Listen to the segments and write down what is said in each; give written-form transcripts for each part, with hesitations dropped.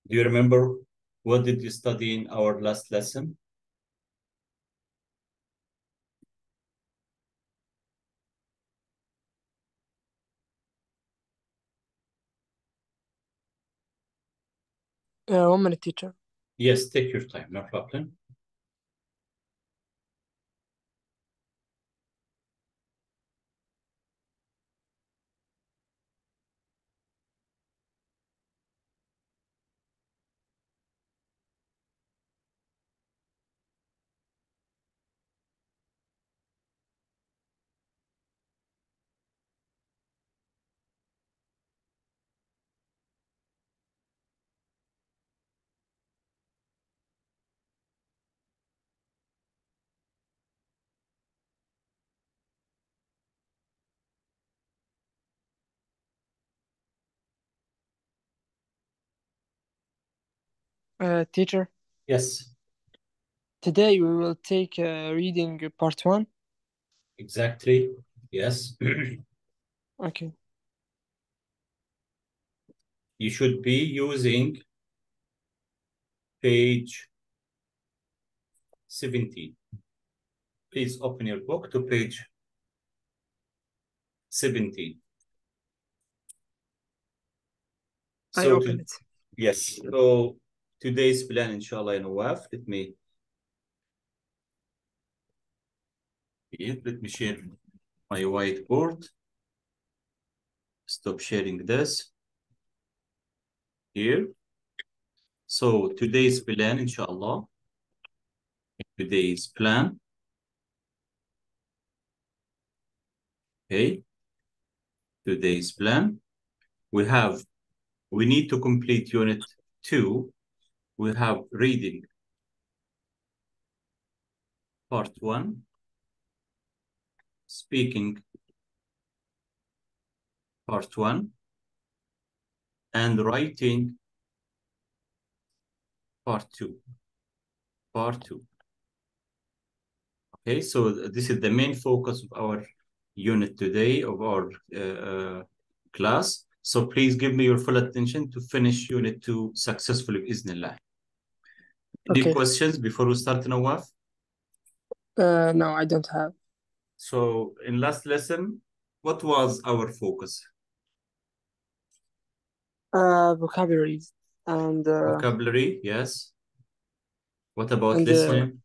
Do you remember what did you study in our last lesson? One minute, teacher. Yes, take your time, no problem. Teacher, Yes, today we will take reading part one. exactly. Yes. Okay. You should be using page 17. Please open your book to page 17. I So open it. yes, so today's plan, inshallah, in Nawaf, let me share my whiteboard. Stop sharing this here. So today's plan, inshallah, today's plan, okay, today's plan, we need to complete unit 2. We have reading part 1, speaking part 1, and writing part 2. Part 2. Okay, so this is the main focus of our unit today, of our class. So please give me your full attention to finish unit 2 successfully, Bismillah. Any Okay. questions before we start, Nawaf? No, I don't have. So in last lesson, what was our focus? Vocabularies and Vocabulary, yes. What about and listening?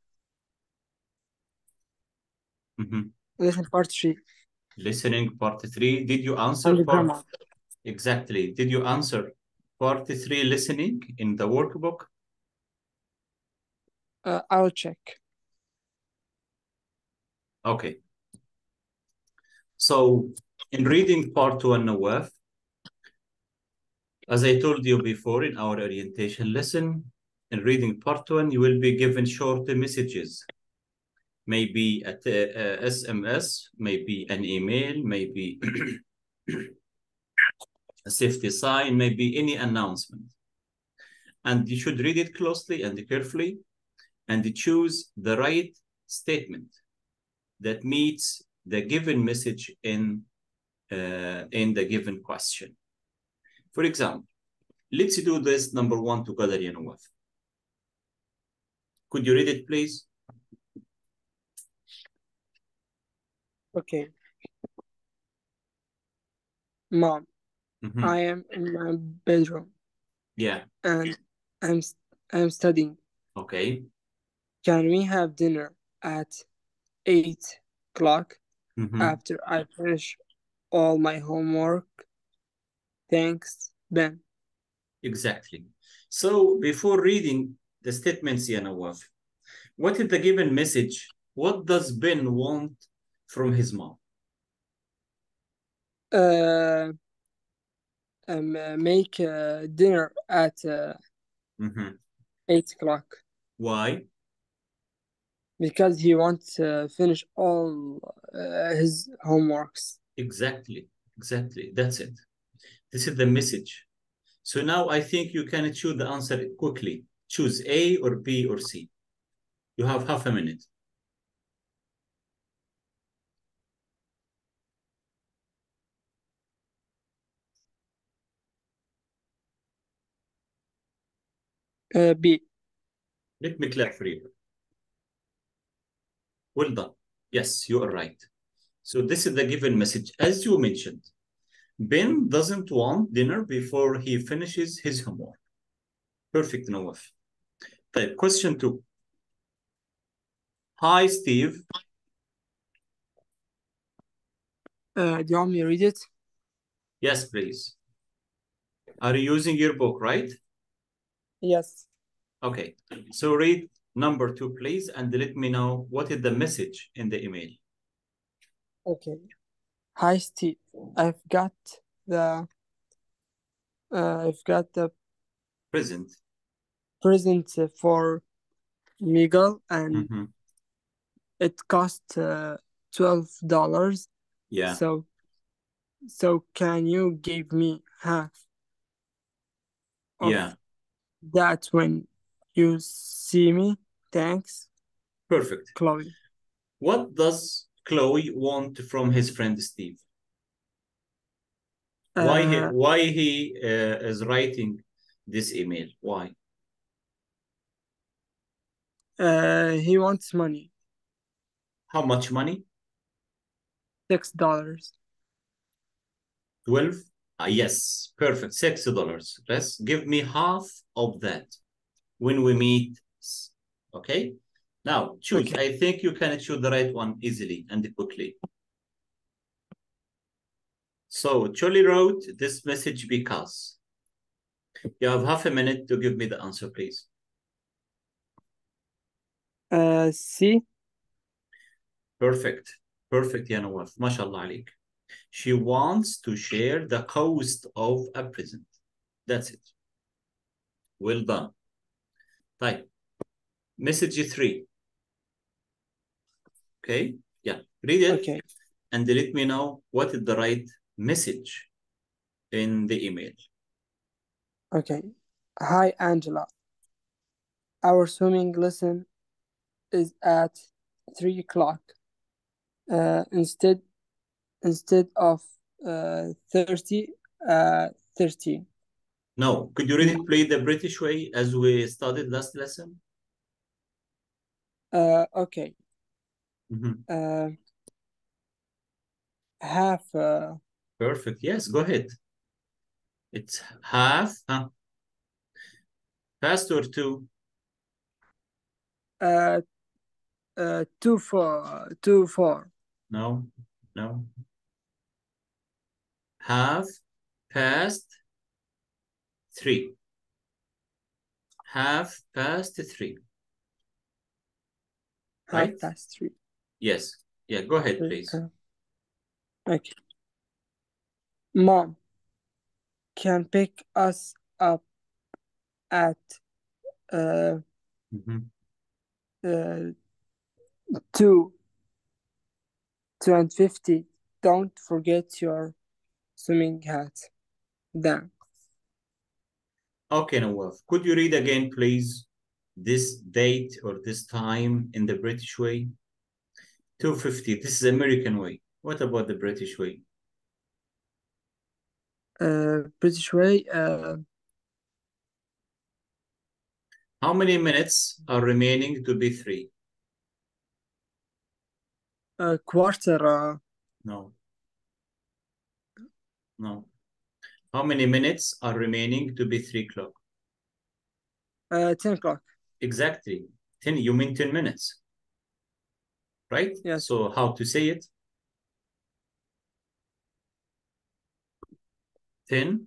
Mhm. listen part three Listening, part 3. Did you answer and part? grammar. Exactly. Did you answer part 3 listening in the workbook? I'll check. Okay. So in reading part 1, Nawaf, as I told you before in our orientation lesson, in reading part 1, you will be given short messages. Maybe a SMS, maybe an email, maybe a safety sign, maybe any announcement. And you should read it closely and carefully and choose the right statement that meets the given message in the given question. For example, let's do this number 1 together, Nawaf. Could you read it, please? Okay. Mom, Mm-hmm. I am in my bedroom Yeah. and I'm I'm studying. Okay. Can we have dinner at 8 o'clock Mm-hmm. after I finish all my homework? Thanks, Ben. Exactly. So before reading the statements, Nawaf, what is the given message? What does Ben want from his mom? Uh, Make dinner at Mm-hmm. 8 o'clock Why? because he wants to finish all his homeworks. Exactly. Exactly. That's it. This is the message. So now I think you can choose the answer quickly. Choose A or B or C. You have half a minute. B. Let me clap for you. Well done. Yes, you are right. So this is the given message. As you mentioned, Ben doesn't want dinner before he finishes his homework. Perfect, Nawaf. Question 2. Hi, Steve. Do you want me to read it? Yes, please. Are you using your book, right? Yes. Okay. So read number 2, please, and let me know what is the message in the email. Okay. Hi, Steve. I've got the Present. present for Miguel, and Mhm. it cost $12. Yeah, So can you give me half of yeah. that when you see me? Thanks, Perfect. Chloe. What does Chloe want from his friend Steve? Uh, Why he is writing this email? Why? he wants money. How much money? $6. 12? Yes, perfect. $6. Let's give me half of that when we meet. Okay? Now, choose. Okay. I think you can choose the right one easily and quickly. So, Charlie wrote this message because. You have half a minute to give me the answer, please. C. Perfect. Perfect, ya Nawaf. MashaAllah alik. She wants to share the cost of a present. That's it. Well done. Right. Message 3. Okay. Yeah. Read it Okay. and let me know what is the right message in the email. Okay. Hi, Angela. Our swimming lesson is at 3 o'clock. Instead of 30, 13. No. Could you read it, Mm, please, the British way as we studied last lesson? Okay. Mhm. Half. Perfect. Yes, go ahead. It's half. Fast or two? Uh, 2 4. No, no. Half past 3. Half past 3. Half Right? past 3. Yes. Yeah, go ahead, Three, please. okay. Mom can pick us up at uh, Mhm. 2 2:50. Don't forget your swimming hat. Then. Okay, Nawaf. Could you read again, please, this date or this time in the British way? 2:50. This is American way. What about the British way? British way. How many minutes are remaining to be 3? Quarter. No, no. How many minutes are remaining to be 3 o'clock? 10 o'clock. Exactly. 10, you mean 10 minutes, right? Yes. So how to say it? 10?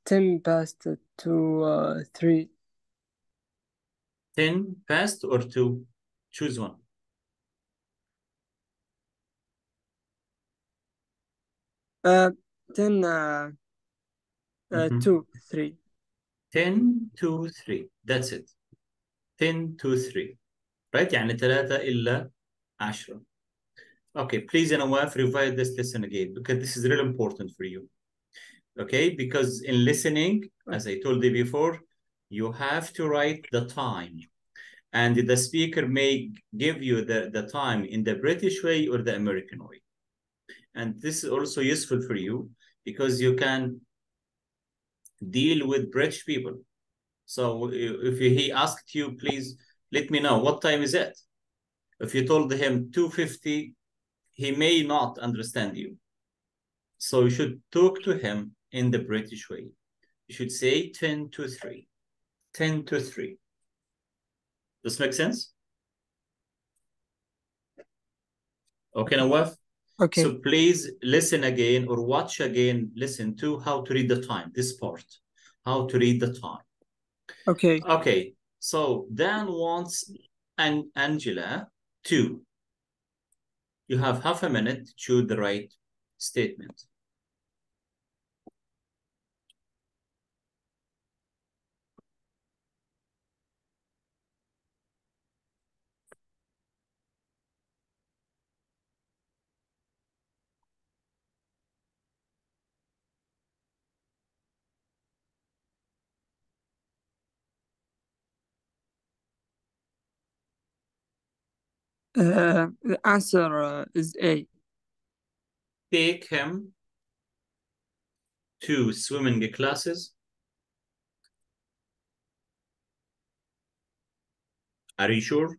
10 past to 3. 10 past or 2? Choose one. 10 Mhm. to 3. 10 to 3. That's it. 10 to 3. Right? يعني 3 إلا 10. Okay, please, Nawaf, revise this lesson again because this is really important for you. Okay, because in listening, as I told you before, you have to write the time. And the speaker may give you the time in the British way or the American way. And this is also useful for you because you can deal with British people. So if he asked you, please let me know what time is it. If you told him 2:50, he may not understand you. So you should talk to him in the British way. You should say 10 to 3. 10 to 3. Does this make sense? Okay, Nawaf? Okay. So please listen again or watch again, listen to how to read the time, this part. How to read the time. Okay. Okay, so Dan wants Angela to. You have half a minute to choose the right statement. The answer is A. Take him to swimming classes. Are you sure?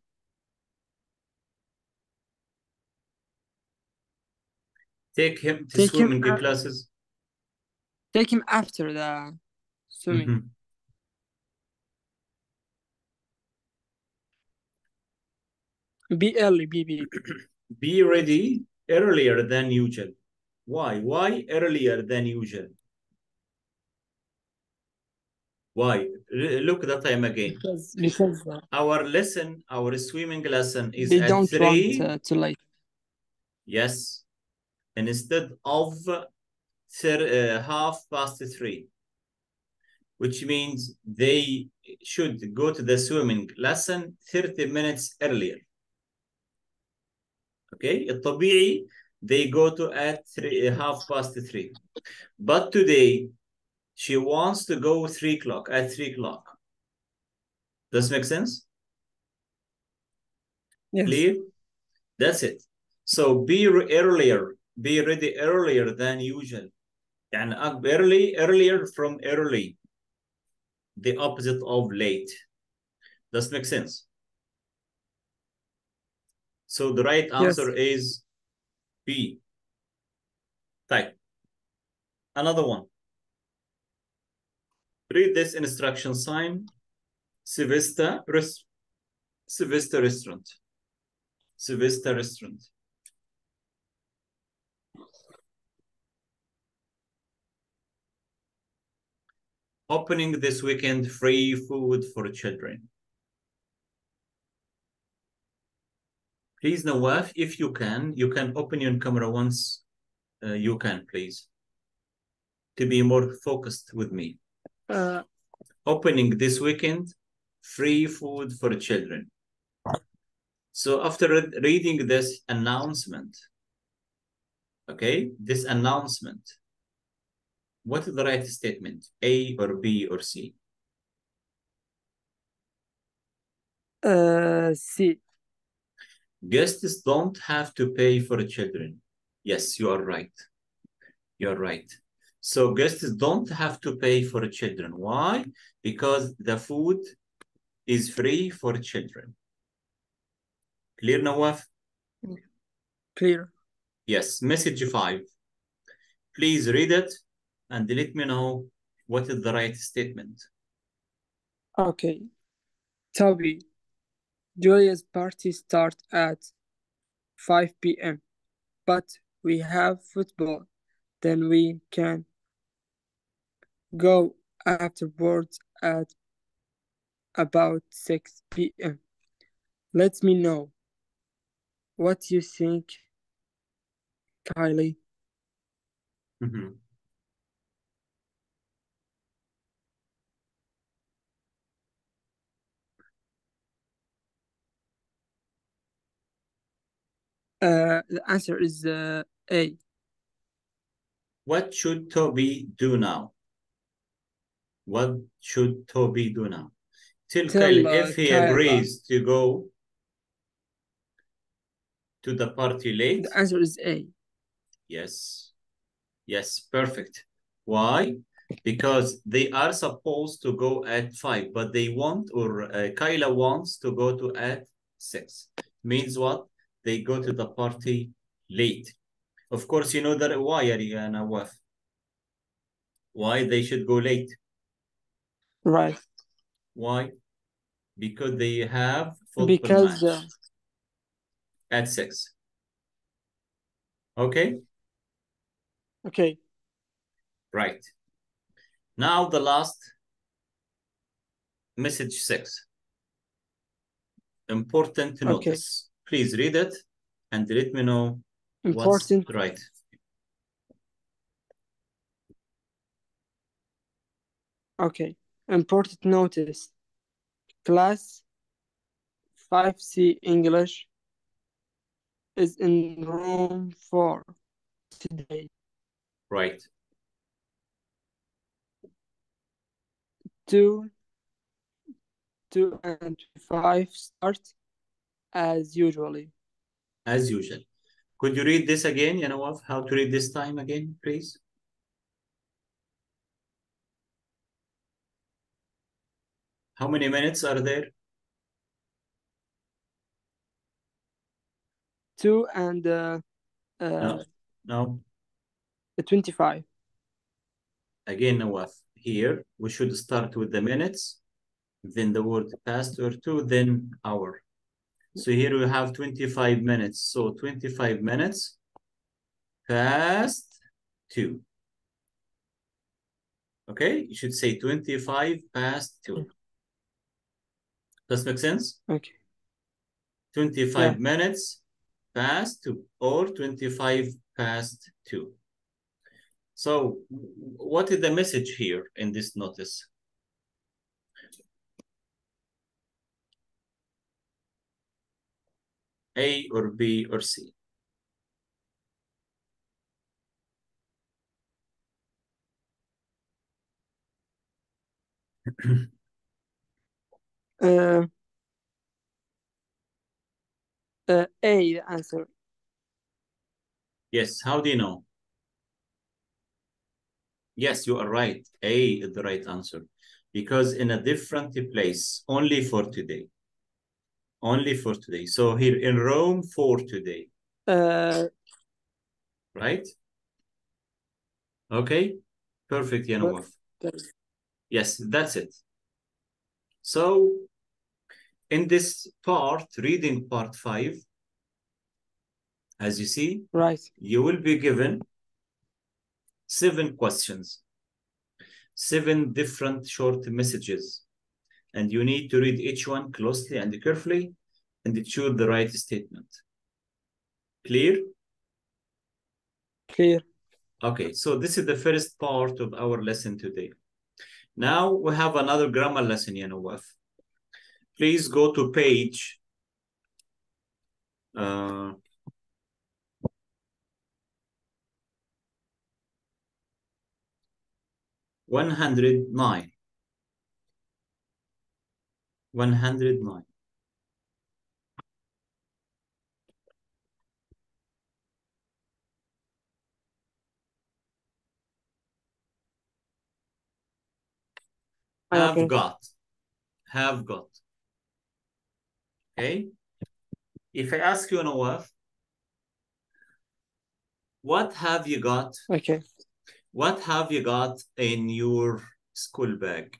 Take him to swimming classes. Take him after the swimming. Be early, be. Be ready earlier than usual. Why? Why earlier than usual? Why? Look the time again. Because our lesson, our swimming lesson is they at don't 3. want to late. Yes. And instead of 3:30, which means they should go to the swimming lesson 30 minutes earlier. Okay, الطبيعي they go to at 3:30. But today she wants to go 3 o'clock at 3 o'clock. Does make sense? Yes. Clear? That's it. So be earlier, be ready earlier than usual. يعني earlier from early, the opposite of late. Does make sense? So the right answer is B. Type. Another one. Read this instruction sign. Sivista restaurant. Sivista restaurant. Opening this weekend, free food for children. Please, Nawaf, if you can open your camera once you can, please. To be more focused with me. Opening this weekend, free food for children. So after reading this announcement, okay, this announcement, what is the right statement? A or B or C? C. Guests don't have to pay for children. Yes, you are right. You're right. So guests don't have to pay for children. Why? Because the food is free for children. Clear, Nawaf? Clear. Yes. Message 5. Please read it and let me know what is the right statement. Okay. Toby, Julia's party starts at 5 p.m. But we have football. Then we can go afterwards at about 6 p.m. Let me know what you think, Kylie. The answer is A. What should Toby do now? What should Toby do now? Tell Kyle if he agrees to go to the party late. The answer is A. Yes. Yes, perfect. Why? because they are supposed to go at 5, but they want, or Kyla wants to go to at 6. Means what? They go to the party late. Of course, you know that why, ya Nawaf? Why they should go late? Right. Why? Because they have football Because match at 6. Okay? okay. Right. Now the last message 6. Important to Okay. notice. Please read it and let me know what's Important. right. Okay. Important notice. Class 5C English is in room 4 today. Right. 2 and 5 start as usually. As usual. Could you read this again, Nawaf? How to read this time again, please? How many minutes are there? 2 and No. 25. Again, Nawaf. Here, we should start with the minutes, then the word past or 2, then hour. So here we have 25 minutes. So 25 minutes past 2. Okay, you should say 25 past 2. Does that make sense? Okay. 25 Yeah. minutes past 2 or 25 past 2. So what is the message here in this notice? A or B or C? A, the answer. Yes, how do you know? Yes, you are right. A is the right answer. Because in a different place, only for today. Only for today. So here in Rome for today. Right? Okay. Perfect, Yanawaf. Yes, that's it. So in this part, reading part 5, as you see, right. You will be given 7 questions, 7 different short messages, and you need to read each one closely and carefully and choose the right statement. Clear? Clear. Okay, so this is the first part of our lesson today. Now we have another grammar lesson, Yanawaf. Please go to page 109. 109. Have Okay. got. Have got. Okay? If I ask you, Nawaf, what have you got? Okay. What have you got in your school bag?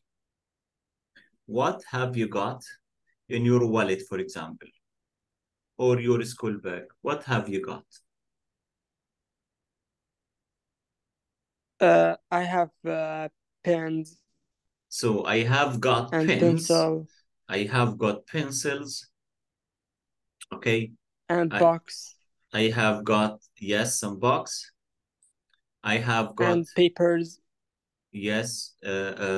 What have you got in your wallet, for example, or your school bag? What have you got? I have pens So I have got and pens. pencil I have got pencils. Okay. and box I have got, yes, some box. I have got, and papers. yes,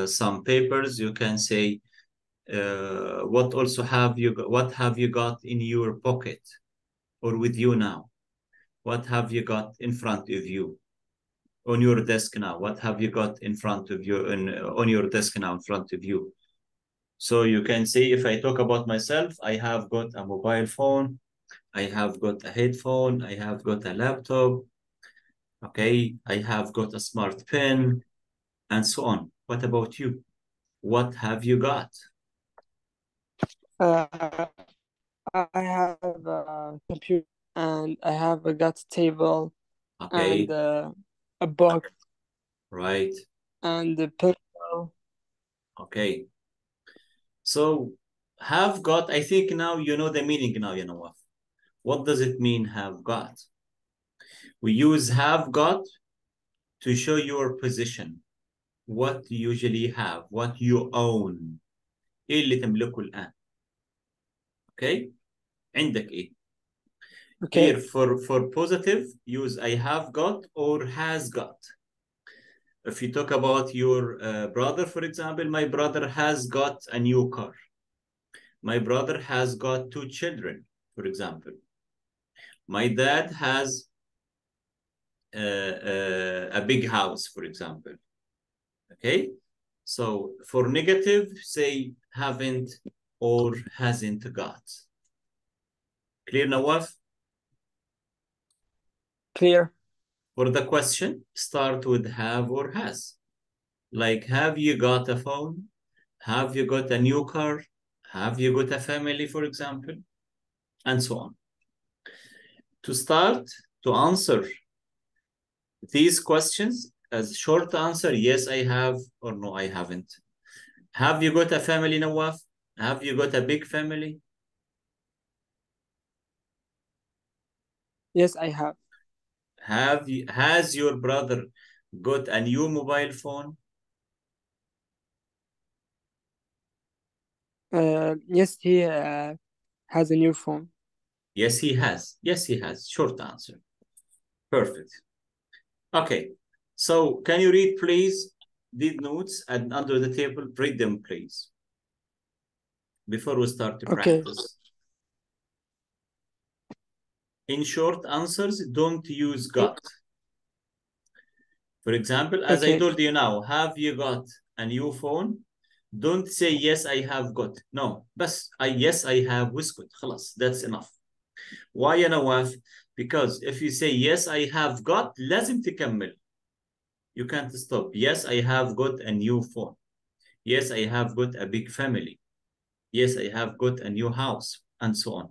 some papers. You can say, what also have you got? What have you got in your pocket or with you now? What have you got in front of you on your desk now? What have you got in front of you on your desk now in front of you? So you can say, if I talk about myself, I have got a mobile phone, I have got a headphone, I have got a laptop, okay, I have got a smart pen, and so on. What about you? What have you got? Uh, I have a computer and I have got a table and Okay, a book right. and a pencil. Okay. So have got, I think now you know the meaning now, you know what? What does it mean have got? We use have got to show your position. What you usually have, what you own. ايه اللي تملكه الآن؟ Okay? عندك ايه؟ Here Okay, for positive, use I have got or has got. If you talk about your brother, for example, my brother has got a new car. My brother has got 2 children, for example. My dad has a big house, for example. Okay? So for negative, say haven't or hasn't got. Clear, Nawaf? clear. For the question, start with have or has. Like, have you got a phone? Have you got a new car? Have you got a family, for example? And so on. To start, to answer these questions, as short answer, yes, I have, or no, I haven't. Have you got a family, Nawaf? Have you got a big family? Yes, I have. Has your brother got a new mobile phone? Yes, he has a new phone. Yes, he has. Yes, he has. Short answer. Perfect. Okay. So can you read, please, these notes and under the table, read them, please, before we start to Okay, practice. In short answers, don't use got. For example, as I okay. told you now, have you got a new phone? Don't say yes, I have got. No, بس yes, I have واسكت. خلاص, that's enough. Why يا نواف? Because if you say yes, I have got, لازم تكمل. You can't stop. Yes, I have got a new phone. Yes, I have got a big family. Yes, I have got a new house, and so on.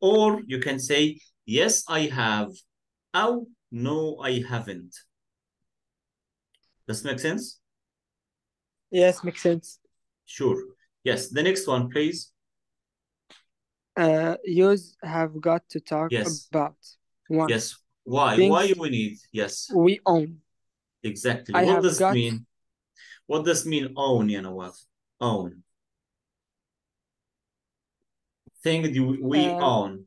Or you can say, yes, I have. أو no, I haven't. Does it make sense? Yes, makes sense. Sure. Yes. The next one, please. Use have got to talk Yes. about one Yes. Why? Why things we need? Yes. we own. Exactly. I What have does it got mean? What does it mean own, you know what? Own. Thing we uh, own.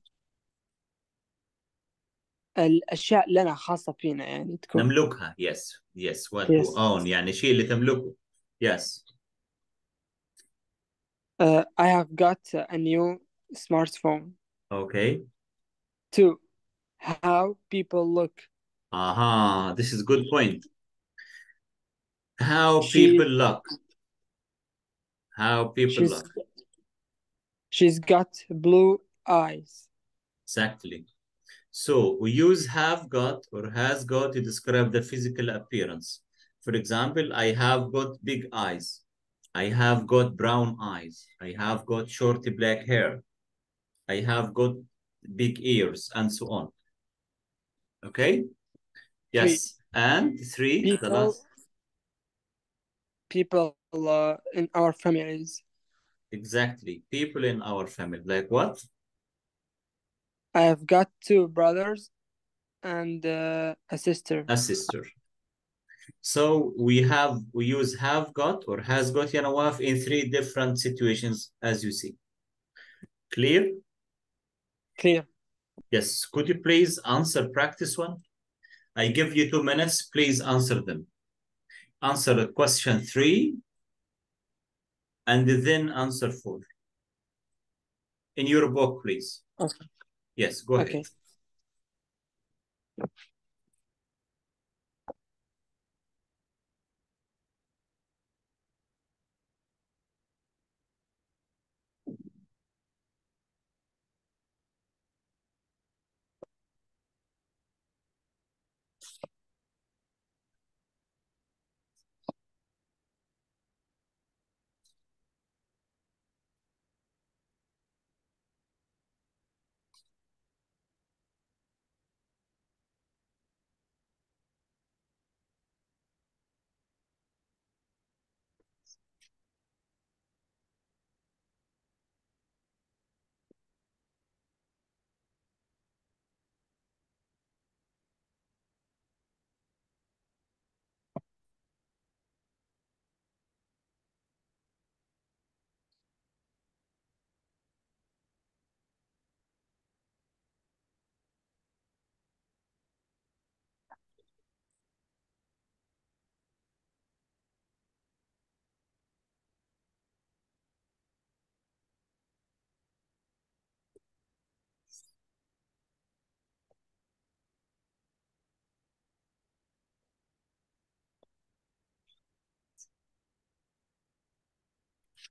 الأشياء لنا خاصة فينا يعني تكون. نملكها. Yes. Yes. What to Yes. own. يعني شيء اللي تملكه. Yes. I have got a new smartphone. Okay. Two, how people look. Aha. This is good point. How She people look. How people she's look. she's got blue eyes. Exactly. So we use have got or has got to describe the physical appearance. For example, I have got big eyes. I have got brown eyes. I have got short black hair. I have got big ears, and so on. Okay? Three, Yes. And three, the people last. people in our families. Exactly. People in our family. Like what? I have got two brothers and a sister. A sister. So we use have got or has got Yanawaf in 3 different situations, as you see. Clear? Clear. Yes. Could you please answer practice one? I give you 2 minutes. Please answer them. Answer question 3 and then answer 4. In your book, please. Okay. Yes, go ahead. Okay.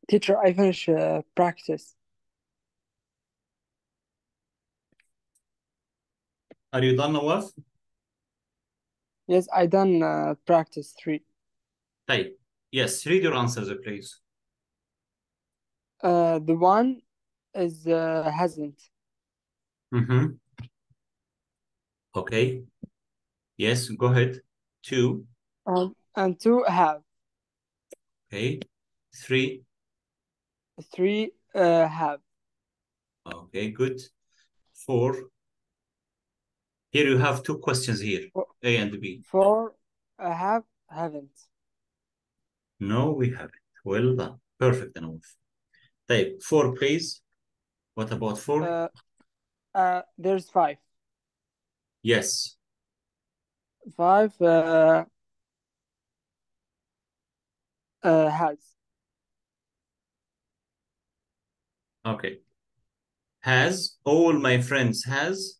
Teacher, I finish practice. Are you done, Nawaf? Yes, I done practice 3. طيب. Yes, read your answers, please. The one is hasn't. Mm-hmm. Okay. Yes, go ahead. 2. And 2 have. Okay. 3. 3 have. Okay, good. 4. Here you have 2 questions here, A and B. 4 haven't. No, we haven't. Well done. Perfect, Nawaf. طيب, 4, please. What about 4? There's 5. Yes. 5 has. Okay. Has. All my friends Has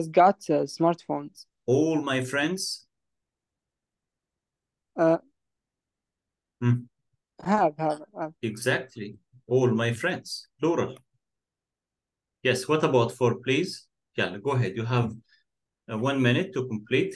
got smartphones. All my friends. Uh, Hmm. have. Exactly. All my friends. Plural. Yes. What about 4, please? Yeah, go ahead. You have 1 minute to complete.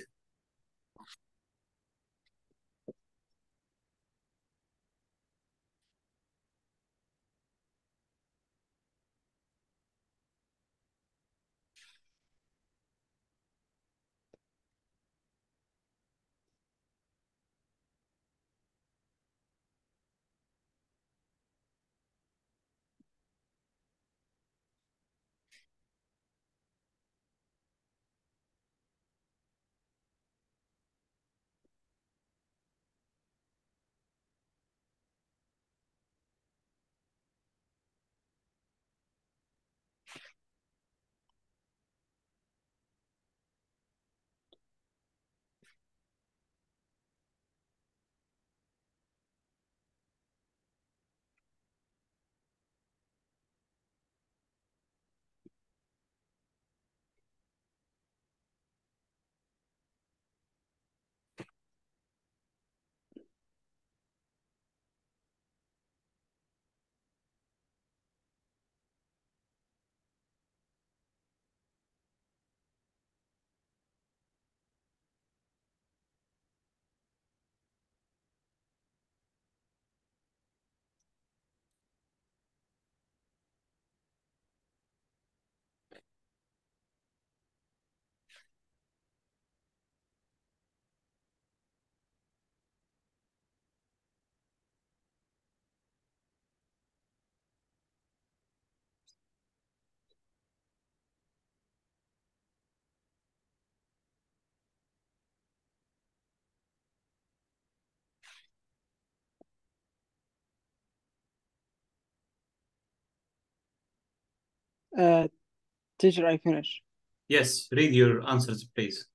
Teacher, I finish. Yes. Read your answers, please.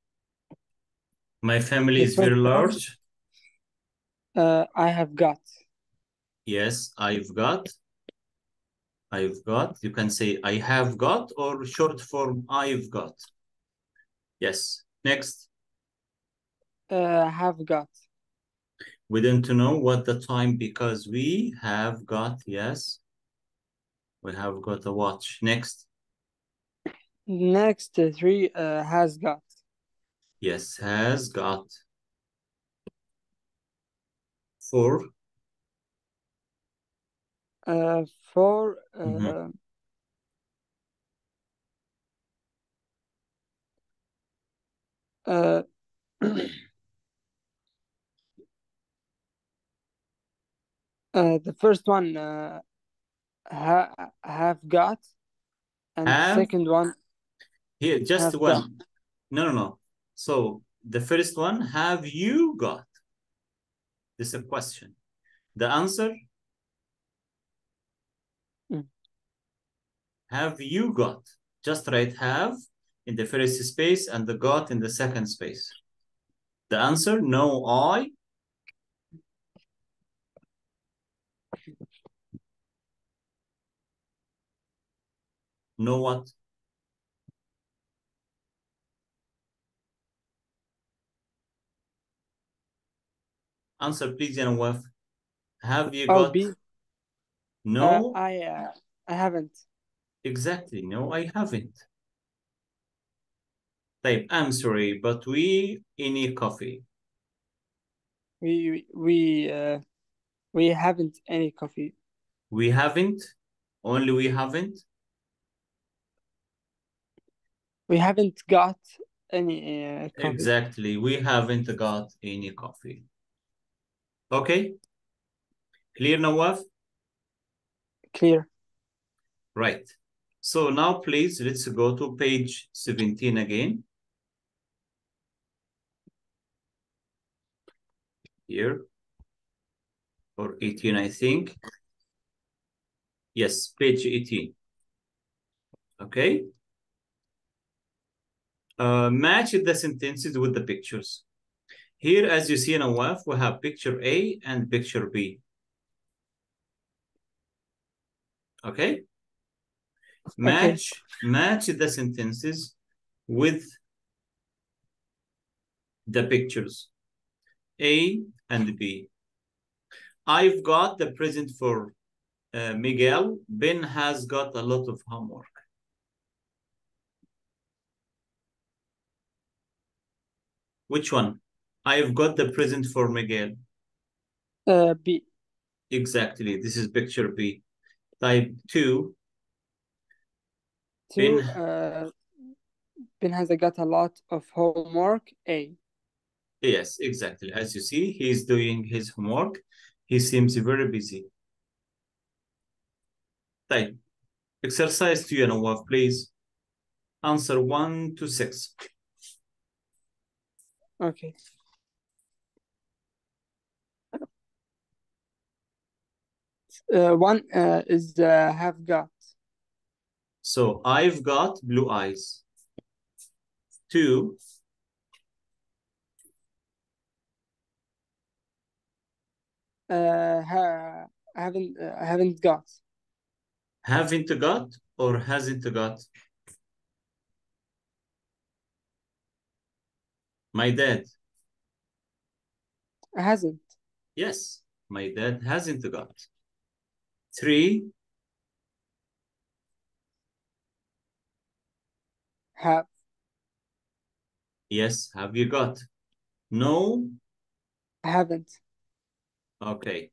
My family The is first very one, large. I have got. Yes, I've got. I've got. You can say I have got or short form I've got. Yes. Next. Have got. We didn't know what the time because we have got. Yes. We have got a watch. Next. Next 3 has got. Yes, has got. 4. 4 Mhm. Uh, the first one have got, and the Have, second one here, just have got. one. No. So the first one, have you got? This is a question. The answer, Mm. have you got? Just write have in the first space and the got in the second space. The answer, no, I. No what? Answer please, Yanawaf. Have you Oh, got? B. No, I haven't. exactly. No, I haven't. Type, I'm sorry, but we any coffee. We we uh we haven't any coffee. We haven't. Only we haven't. We haven't got any coffee. Exactly. We haven't got any coffee. Okay. Clear, Nawaf? Clear. Right. So now please, let's go to page 17 again. Here. Or 18, I think. Yes, page 18. Okay. Match the sentences with the pictures. Here, as you see in Nawaf, we have picture A and picture B. Okay. Okay. Match the sentences with the pictures A and B. I've got the present for Miguel. Ben has got a lot of homework. Which one? I've got the present for Miguel. B. Exactly. This is picture B. Type 2. Two. Ben. Ben has got a lot of homework. A. Yes, exactly. As you see, he's doing his homework. He seems very busy. Type. Exercise 2, Nawaf, please. Answer 1 to 6. Okay. One is have got. So I've got blue eyes. 2. I haven't got. Haven't got or hasn't got? My dad. Hasn't. Yes, my dad hasn't got. 3. Have. Yes, have you got? No. Haven't. Okay.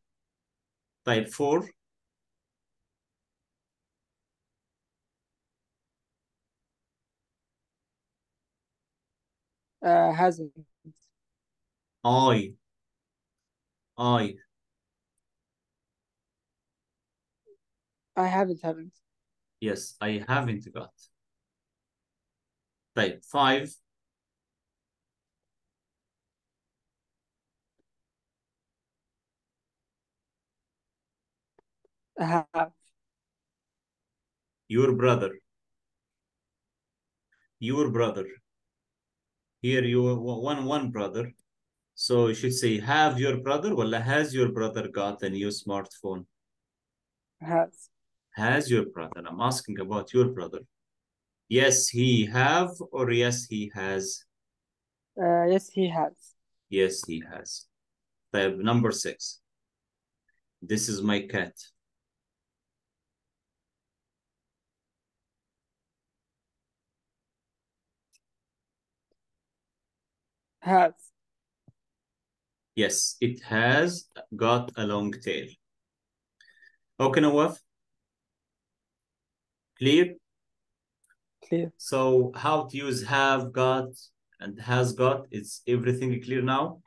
Type 4. Hasn't. I. I haven't. Yes, I haven't got. Type 5. Have. Your brother. Your brother. Here you one brother. So you should say have your brother. Well, has your brother got a new smartphone? Has. Has your brother? I'm asking about your brother. Yes, he have or yes, he has. Yes, he has. Yes, he has. Type number 6. This is my cat. Has. Yes, it has got a long tail. Okay, Nawaf? Clear? Clear. So how to use have got and has got. Is everything clear now?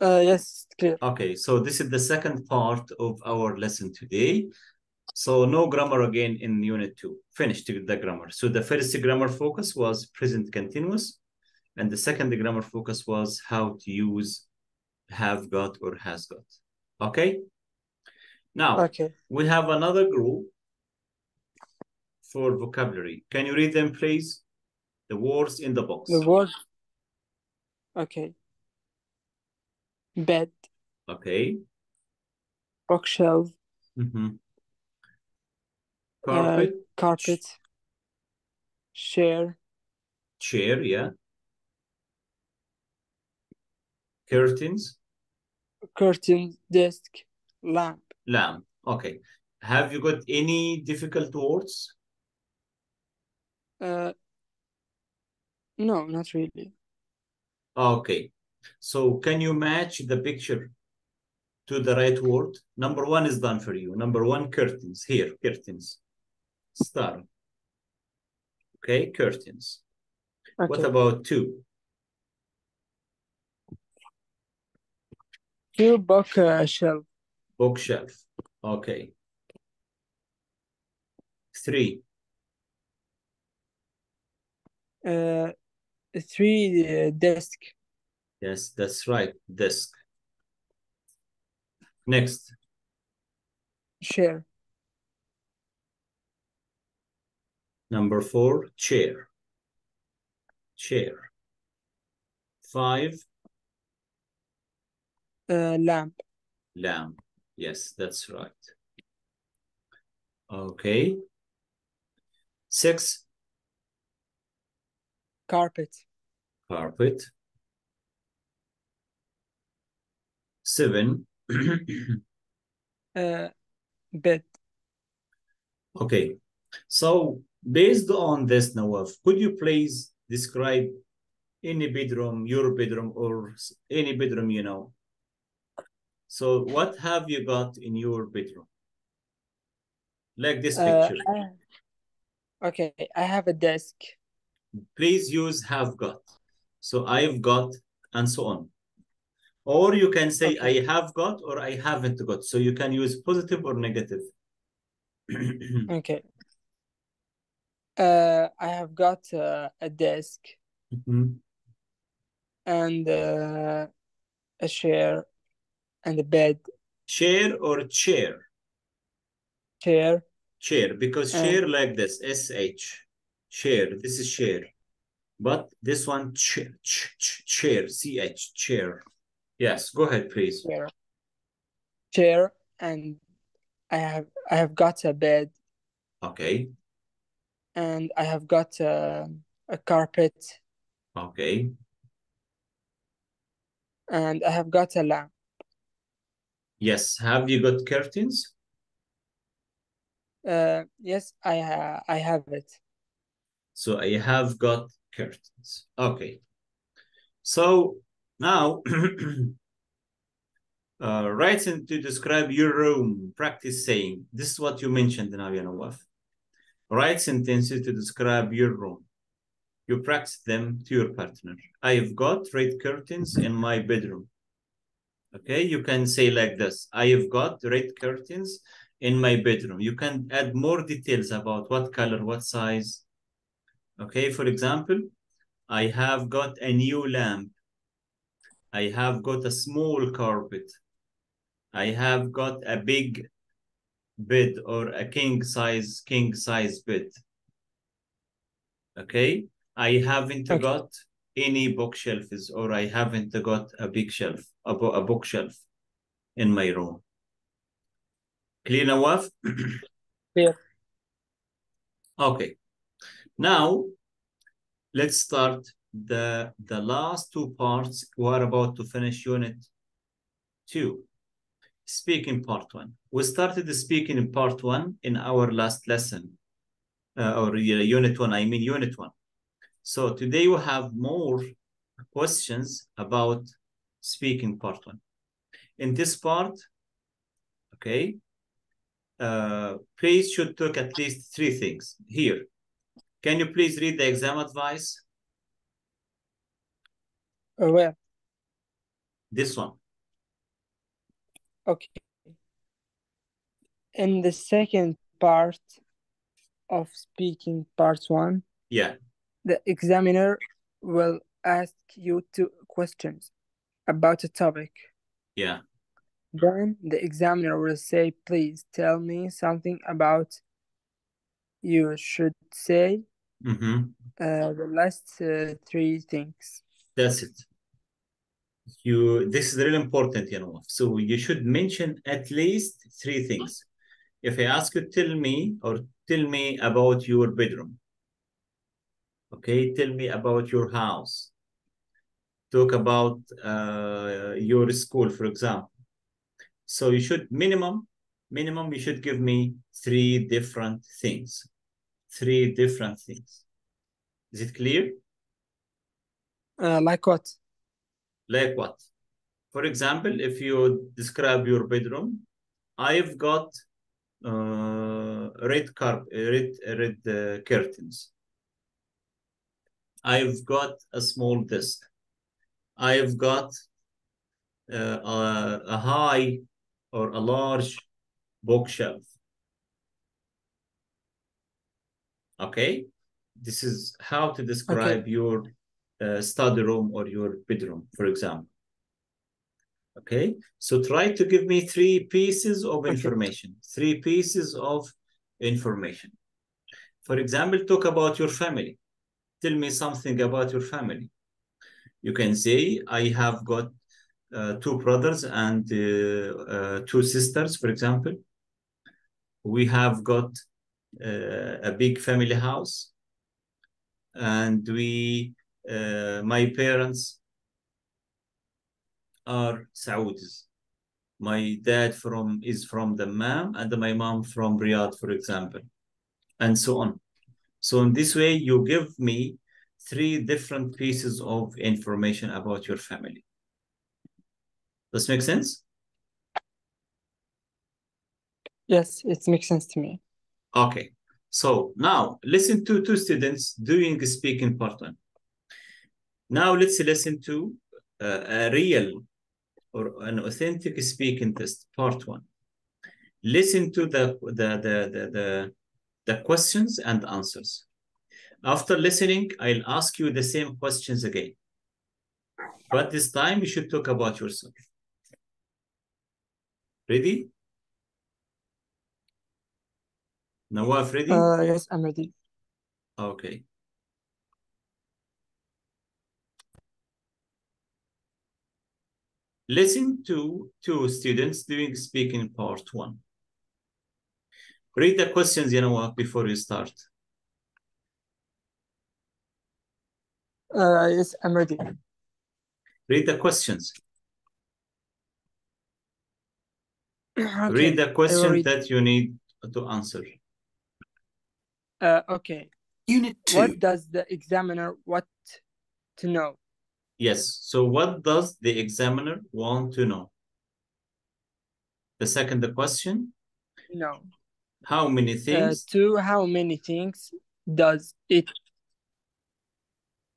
Yes, clear. Okay, so this is the second part of our lesson today. So no grammar again in unit 2. Finished the grammar. So the first grammar focus was present continuous, and the second grammar focus was how to use have got or has got. Okay? Now, Okay. we have another group for vocabulary. Can you read them, please? The words in the box. The word. Okay. Bed, Okay. bookshelf, Carpet. carpet, chair, Chair, yeah. Curtains. curtain, desk, lamp. Lamp. Okay. Have you got any difficult words? No, not really. Okay. So can you match the picture to the right word? Number 1 is done for you. Number 1, curtains. Here, curtains. Star. Okay, curtains. Okay. What about 2? 2 bookshelf. Bookshelf. Okay. 3. 3 desk. Yes, that's right. Desk. Next. Chair. Number 4, chair. Chair. 5, Lamp. lamp. Yes, that's right. Okay. 6, Carpet. carpet. 7. Bed. Okay. So based on this, Nawaf, could you please describe any bedroom, your bedroom, or any bedroom you know? So what have you got in your bedroom? Like this picture. Okay, I have a desk. Please use have got. So I've got, and so on. Or you can say Okay. I have got or I haven't got. So you can use positive or negative. Okay. I have got a desk and a chair and a bed. Share or chair? Chair. Chair, because And share like this, SH. Share, this is share. But this one, chair, CH, chair. Yes, go ahead, please. chair. Chair and I have got a bed Okay, and I have got a carpet okay. and I have got a lamp. Yes, have you got curtains? Yes, I have it. So I have got curtains. Okay. So now, write in to describe your room. Practice saying, this is what you mentioned now, Nawaf. Write sentences to describe your room. You practice them to your partner. I've got red curtains in my bedroom. Okay, you can say like this. I've got red curtains in my bedroom. You can add more details about what color, what size. Okay, for example, I have got a new lamp. I have got a small carpet. I have got a big bed or a king size bed. Okay, I haven't Okay. got any bookshelves, or I haven't got a big shelf, a bookshelf in my room. Clear, Nawaf? Clear. Okay. Now, let's start the last 2 parts. We are about to finish unit 2. Speaking part 1. We started the speaking in part 1 in our last lesson. Or unit 1, I mean unit 1. So today we have more questions about speaking part 1. In this part, okay, please should talk at least 3 things. Here, can you please read the exam advice? Where? This one. Okay. In the second part of speaking, part one, Yeah. the examiner will ask you two questions about a topic. Yeah. Then the examiner will say, please tell me something about you should say the last three things. That's it. This is really important, you know. So you should mention at least three things. If I ask you, tell me about your bedroom. Okay, tell me about your house. Talk about your school, for example. So you should minimum, you should give me three different things. Three different things. Is it clear? Like what? Like what? For example, if you describe your bedroom, I've got red curtains. I've got a small desk. I've got a high or a large bookshelf. Okay, this is how to describe Okay. your study room or your bedroom, for example. Okay, so try to give me three pieces of Okay. information. Three pieces of information. For example, talk about your family. Tell me something about your family. You can say, I have got two brothers and two sisters, for example. We have got a big family house, and my parents are Saudis. My dad is from Dammam, and my mom from Riyadh, for example, and so on. So in this way, you give me three different pieces of information about your family. Does this make sense? Yes, it makes sense to me. Okay. So now listen to two students doing speaking part one. Now let's listen to a real or an authentic speaking test part one. Listen to the questions and answers. After listening, I'll ask you the same questions again. But this time you should talk about yourself. Ready? Nawaf, ready? Yes, I'm ready. Okay. Listen to two students doing speaking part one. Read the questions, Nawaf, before you start. Yes, I'm ready. Read the questions. Okay, Read the I will questions read. that you need to answer. Okay. Unit 2. What does the examiner want to know? Yes. So what does the examiner want to know? The second question. No. How many things? How many things does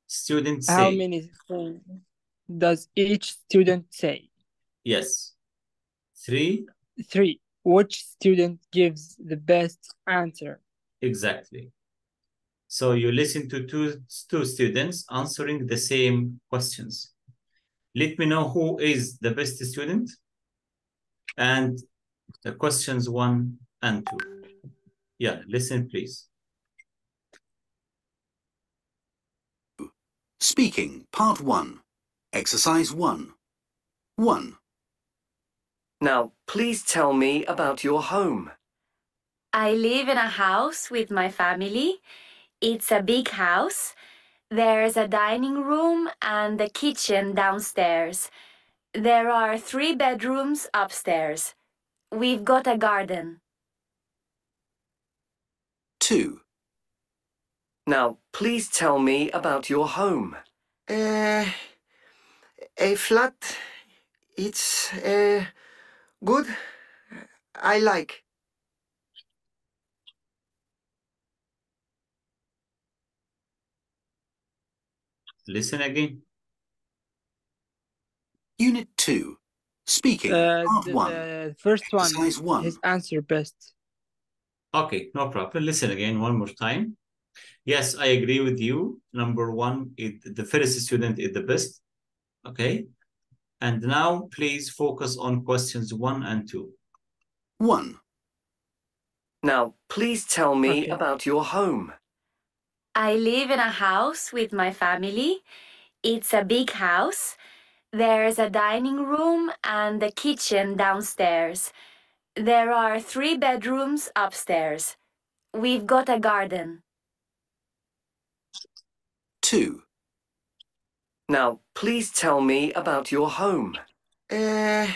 Students how say? many things does each student say? Yes. 3. 3. Which student gives the best answer? Exactly. So you listen to two students answering the same questions. Let me know who is the best student and the questions 1 and 2. Yeah, listen, please. Speaking, Part 1. Exercise 1. 1. Now, please tell me about your home. I live in a house with my family. It's a big house. There's a dining room and a kitchen downstairs. There are 3 bedrooms upstairs. We've got a garden. 2. Now, please tell me about your home. A flat. It's good. I like. Listen again. Unit 2. Speaking, Part 1. The first one, Exercise 1. his answer best. Okay, no problem. Listen again one more time. Yes, I agree with you. Number one, the first student is the best. Okay. And now please focus on questions 1 and 2. 1. Now, please tell me Okay. about your home. I live in a house with my family. It's a big house. There's a dining room and a kitchen downstairs. There are 3 bedrooms upstairs. We've got a garden. 2. Now, please tell me about your home. A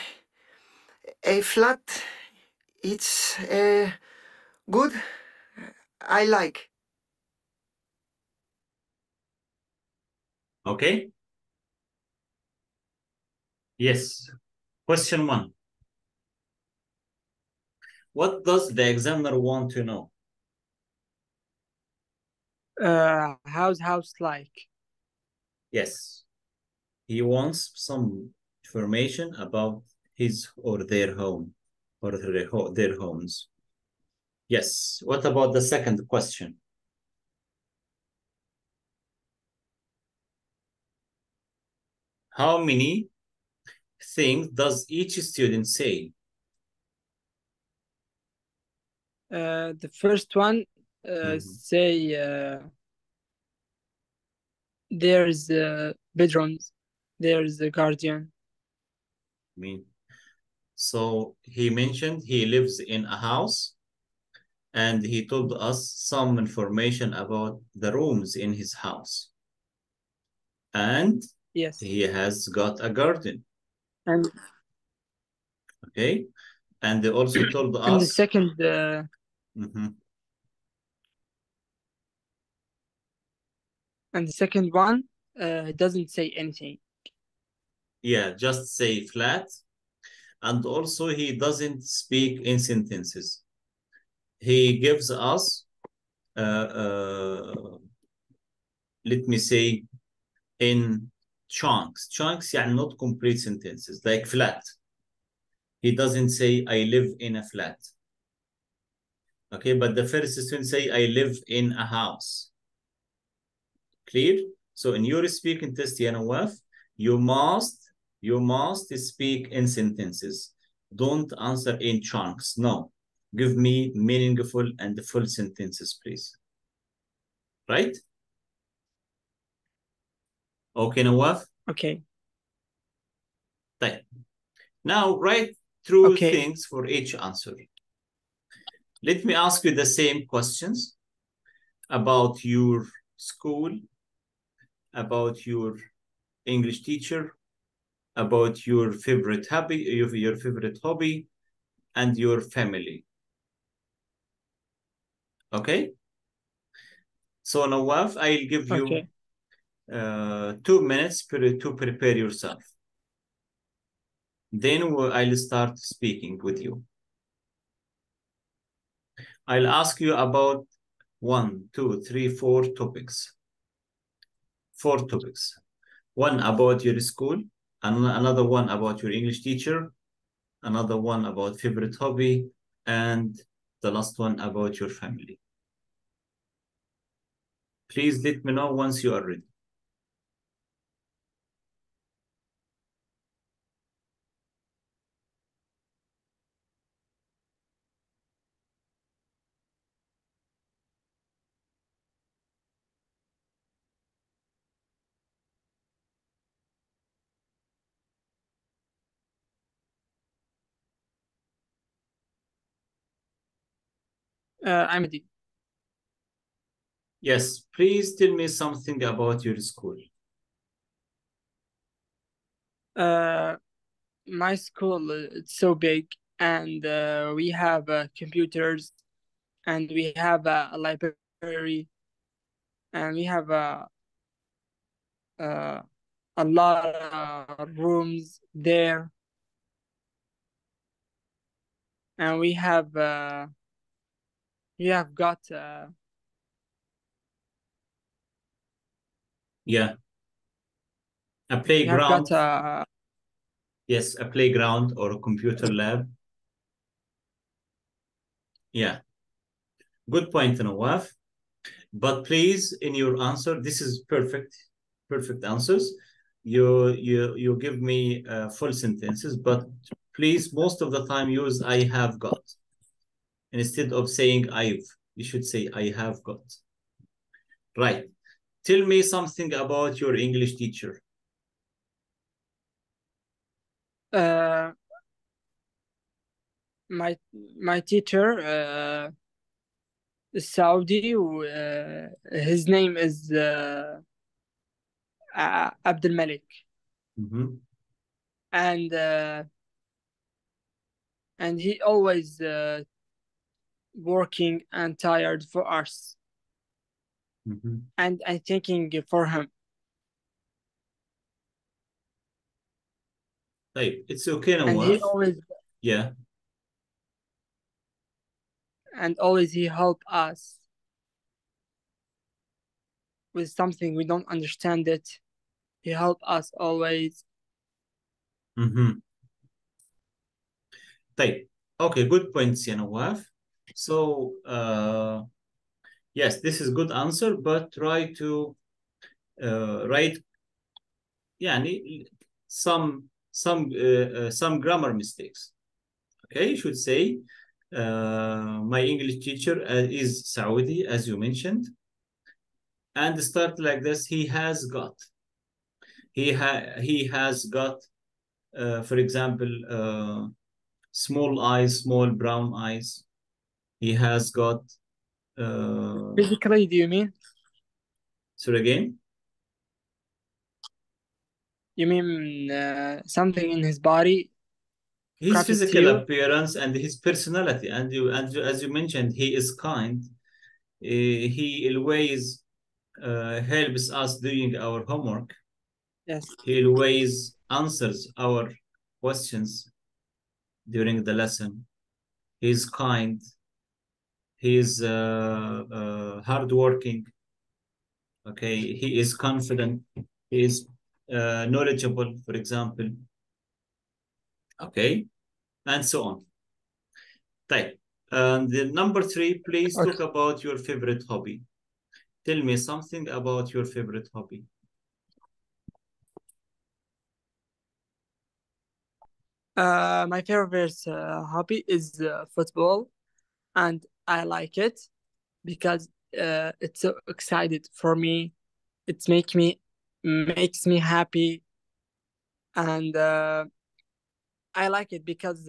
flat. It's good. I like. Okay. Yes. Question 1. What does the examiner want to know? How's house like? Yes. He wants some information about his or their home or their homes. Yes. What about the second question? How many things does each student say? The first one, say there's bedrooms, there's a guardian. I mean, so he mentioned he lives in a house and he told us some information about the rooms in his house. And Yes. he has got a garden. And Okay. And they also told us. and the second, and the second one doesn't say anything. Yeah, just say flat. And also he doesn't speak in sentences. He gives us, let me say, in chunks. Chunks, yeah, not complete sentences, like flat. He doesn't say, I live in a flat. Okay, but the first student say, I live in a house. Clear? So in your speaking test, ya Nawaf, you must speak in sentences. Don't answer in chunks. No. Give me meaningful and full sentences, please. Right? Okay, Nawaf? Okay. Right. Now, write through Okay. things for each answer. Let me ask you the same questions about your school, about your English teacher, about your favorite hobby, and your family. Okay? So Nawaf, I'll give you 2 minutes to prepare yourself. Then I'll start speaking with you. I'll ask you about 1, 2, 3, 4 topics. 4 topics. One about your school, another one about your English teacher, another one about favorite hobby, and the last one about your family. Please let me know once you are ready. I'm ready. Yes, please tell me something about your school. My school, it's so big, and we have computers, and we have a library, and we have a lot of rooms there, and we have got Yeah. A we have playground. got Yes, a playground or a computer lab. Yeah, good point, Nawaf. But please, in your answer, this is perfect answers. You give me full sentences, but please, most of the time use I have got. Instead of saying I've, you should say I have got. Right. Tell me something about your English teacher. My teacher is Saudi. His name is Abdul Malik. And he always working and tired for us. And I'm thinking for him. Hey, it's okay, Nawaf. And he always, yeah. And always he help us with something we don't understand it. He help us always. طيب. Okay, good points, Nawaf. So, yes, this is good answer, but try to write some grammar mistakes. Okay, you should say my English teacher is Saudi, as you mentioned, and start like this. He has got. He has got, for example, small eyes, small brown eyes. He has got. Physically, do you mean? Sorry again? You mean something in his body? His physical appearance and his personality, and as you mentioned, he is kind. He always helps us doing our homework. Yes. He always answers our questions during the lesson. He's kind. He's hardworking. Okay, he is confident. He is knowledgeable, for example. Okay, and so on. Type. The number 3, please talk about your favorite hobby. Tell me something about your favorite hobby. My favorite hobby is football, and I like it because it's so excited for me. It makes me happy, and I like it because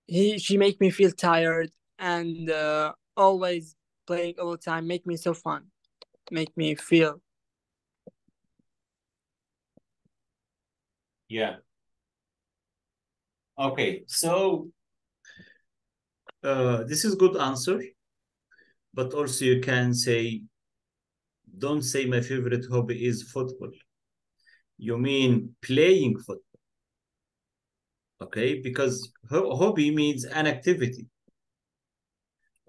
she make me feel tired, and always playing all the time make me so fun, make me feel. Yeah. Okay, so this is good answer, but also you can say, don't say my favorite hobby is football. You mean playing football. Okay, because hobby means an activity.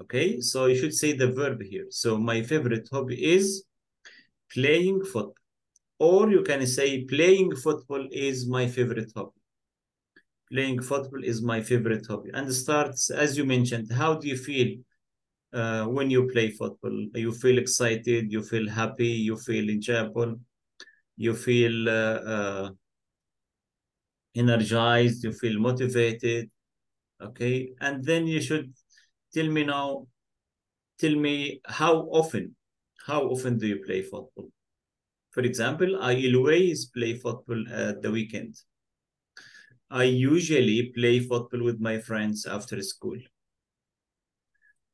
Okay, so you should say the verb here. So my favorite hobby is playing football. Or you can say playing football is my favorite hobby. Playing football is my favorite hobby. And starts, as you mentioned, how do you feel when you play football? You feel excited, you feel happy, you feel enjoyable, you feel energized, you feel motivated. Okay, and then you should tell me now, tell me how often do you play football? For example, I always play football at the weekend. I usually play football with my friends after school.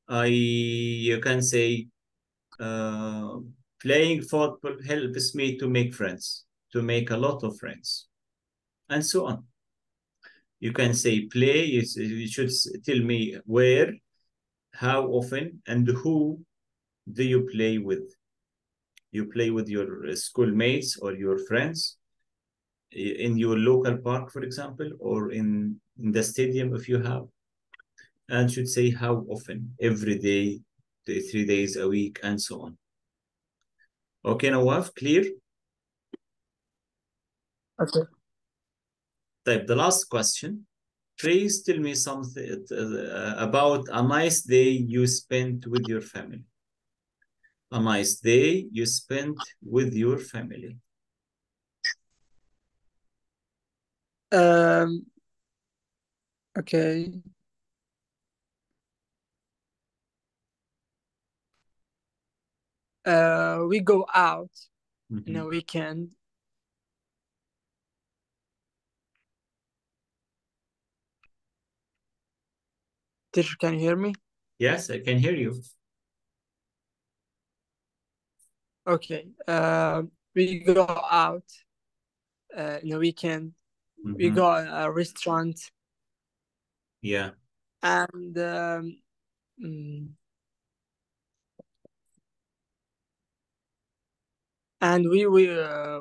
You can say, playing football helps me to make friends, to make a lot of friends, and so on. You can say play, you should tell me where, how often, and who do you play with. You play with your schoolmates or your friends in your local park, for example, or in the stadium if you have, and should say how often, every day, 3 days a week, and so on. Okay, Nawaf, clear? Okay. Type the last question. Please tell me something about a nice day you spent with your family. A nice day you spent with your family. Okay. We go out in a weekend. Teacher, can you hear me? Yes, I can hear you. Okay. We go out in a weekend. We go to a restaurant. Yeah. And we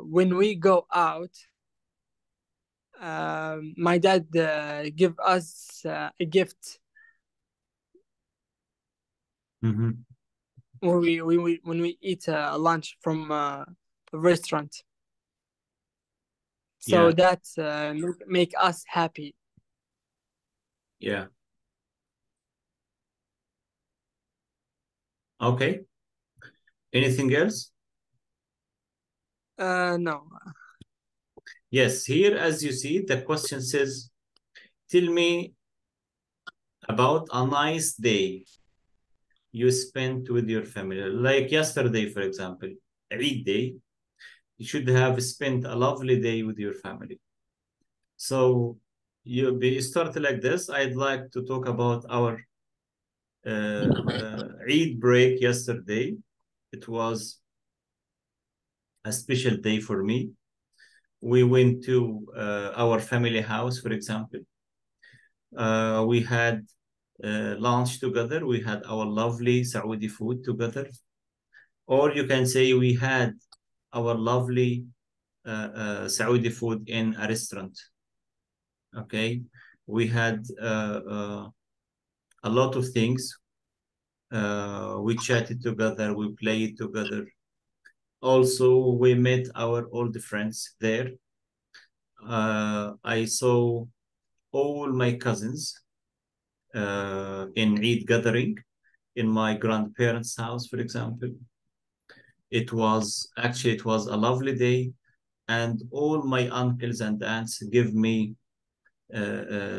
when we go out, my dad give us a gift. When we eat lunch from a restaurant. So Yeah. that make us happy. Yeah. Okay. Anything else? No. Yes, here, as you see, the question says, tell me about a nice day you spent with your family. Like yesterday, for example, Eid day, you should have spent a lovely day with your family. So you start like this. I'd like to talk about our Eid break yesterday. It was a special day for me. We went to our family house, for example. We had lunch together. We had our lovely Saudi food together. Or you can say we had our lovely Saudi food in a restaurant. Okay. We had a lot of things. We chatted together. We played together. Also, we met our old friends there. I saw all my cousins in Eid gathering in my grandparents' house, for example. It was a lovely day, and all my uncles and aunts give me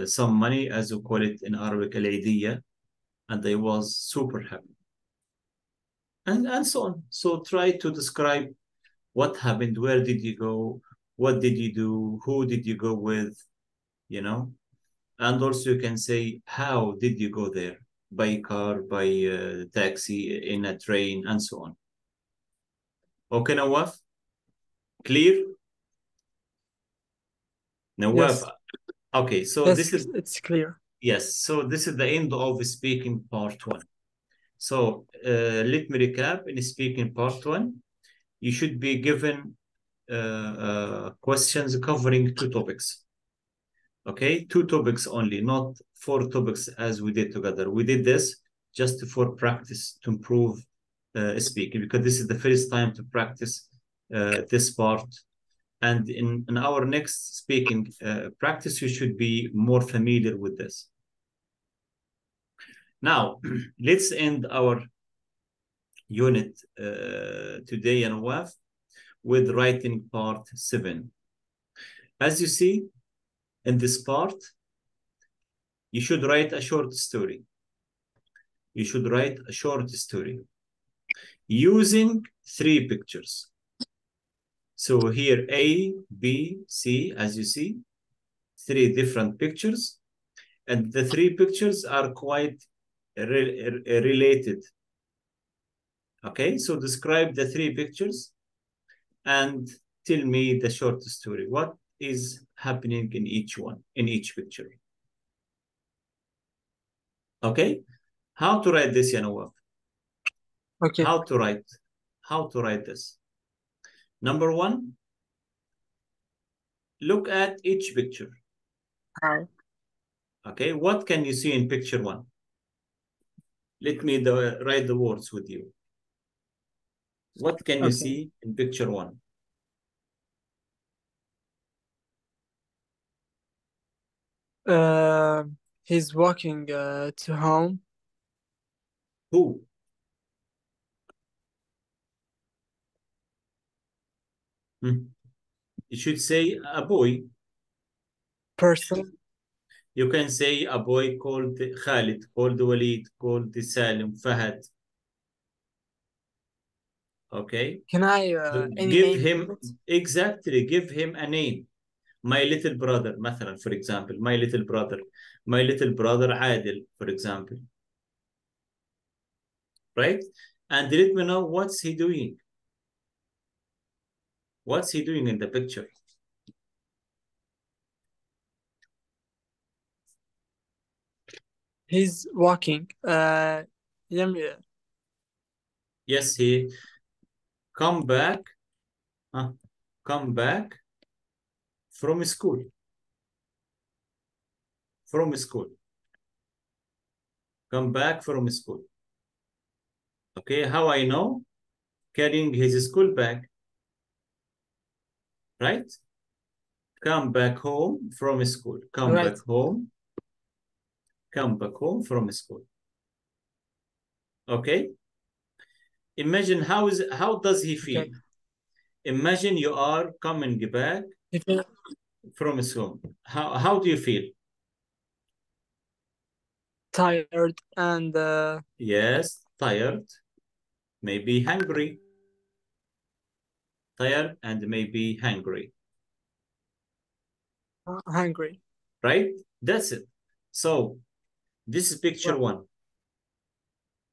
some money, as we call it in Arabic, al-Eidiyya, and I was super happy. And so on. So try to describe what happened, where did you go, what did you do, who did you go with, you know? And also you can say, how did you go there? By car, by taxi, in a train, and so on. Okay, Nawaf? Clear? Nawaf? Yes. Okay, so yes, this is... It's clear. Yes, so this is the end of speaking part 1. So let me recap. In speaking part 1, you should be given questions covering 2 topics. Okay, 2 topics only, not 4 topics as we did together. We did this just for practice to improve speaking, because this is the first time to practice this part. And in our next speaking practice, you should be more familiar with this. Now, let's end our unit today, Nawaf, with writing part 7. As you see, in this part, you should write a short story. You should write a short story using 3 pictures. So here, A, B, C, as you see, 3 different pictures. And the 3 pictures are quite related. Okay, so describe the 3 pictures and tell me the short story. What is happening in each one, in each picture? Okay, how to write this, Nawaf? Okay. How to write this? Number 1, look at each picture. How? Okay, what can you see in picture 1? Let me write the words with you. What can you see in picture 1? He's walking to home. Who? You should say a boy. Person. You can say a boy called Khalid, called Waleed, called Salim, Fahad. Okay. Can I So any give name? him exactly. Give him a name. My little brother, مثلا, for example. My little brother. My little brother Adil, for example. Right? And let me know what's he doing. What's he doing in the picture? He's walking. Yes, he come back. Come back from school. From school. Come back from school. Okay, how I know? Carrying his school bag. Right? Come back home from school. Come Right. back home. Come back home from school. Okay? Imagine how does he feel? Okay. Imagine you are coming back from school. How do you feel? Tired and yes, tired, maybe hungry. Tired and maybe hungry. Hungry. Right? That's it. So this is picture one.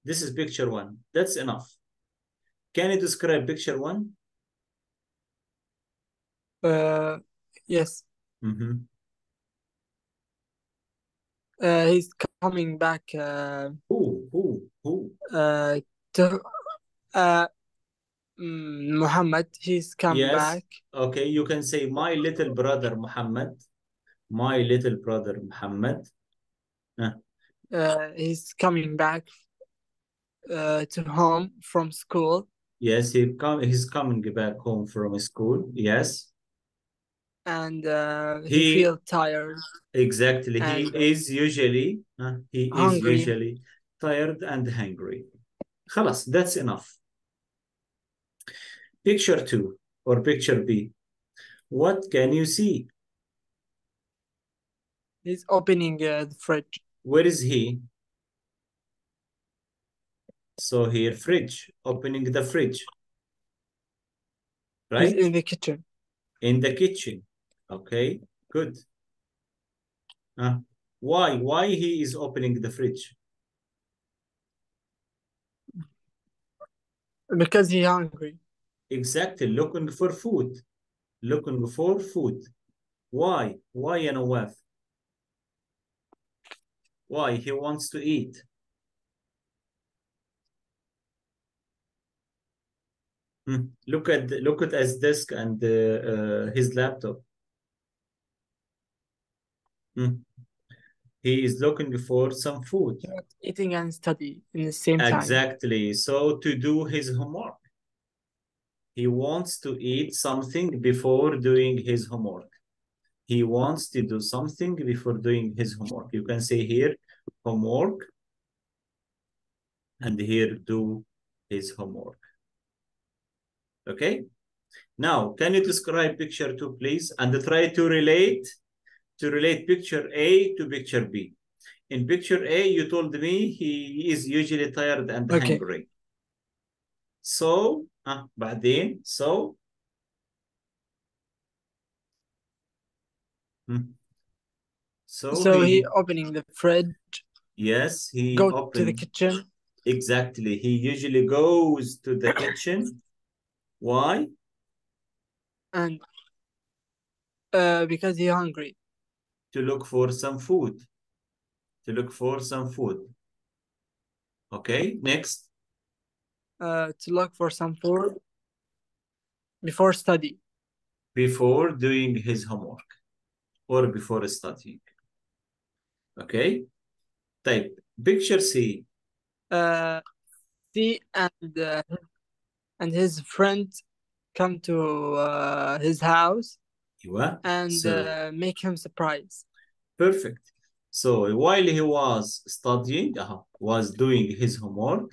This is picture one. That's enough. Can you describe picture one? Yes. He's coming back. Who? To Muhammad. He's come back. Okay, you can say my little brother Muhammad. My little brother Muhammad. He's coming back to home from school. Yes, he's coming back home from school. Yes. And he feels tired. Exactly. And, he is usually hungry. Tired and hungry. خلاص, that's enough. Picture 2 or picture B. What can you see? He's opening the fridge. Where is he? So here, fridge, opening the fridge. Right? He's in the kitchen. In the kitchen. Okay, good. Why? Why he is opening the fridge? Because he's hungry. Exactly, looking for food. Looking for food. Why? Why, ya Nawaf? Why? He wants to eat. Look at his desk and his laptop. He is looking for some food. Eating and study in the same time. Exactly. So to do his homework. He wants to eat something before doing his homework. He wants to do something before doing his homework. You can say here, homework, and here, do his homework. Okay? Now, can you describe picture 2, please? And try to relate picture A to picture B. In picture A, you told me he is usually tired and hungry. So, بعدين, so he opening the fridge. Yes, he go to the kitchen. Exactly. He usually goes to the kitchen. Why? And because he's hungry. To look for some food. Okay, next. To look for some food before study. Before doing his homework or before studying. Okay. Type picture C. C and his friend come to his house and make him surprise. Perfect. So while he was studying, was doing his homework,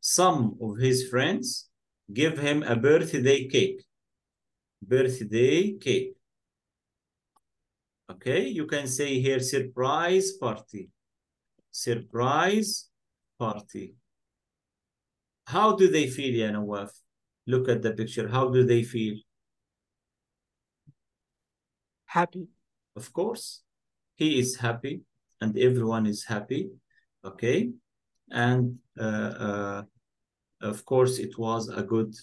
some of his friends give him a birthday cake. Birthday cake. Okay, you can say here surprise party. Surprise party. How do they feel, ya Nawaf? Look at the picture. How do they feel? Happy. Of course, he is happy and everyone is happy. Okay, and of course, it was a good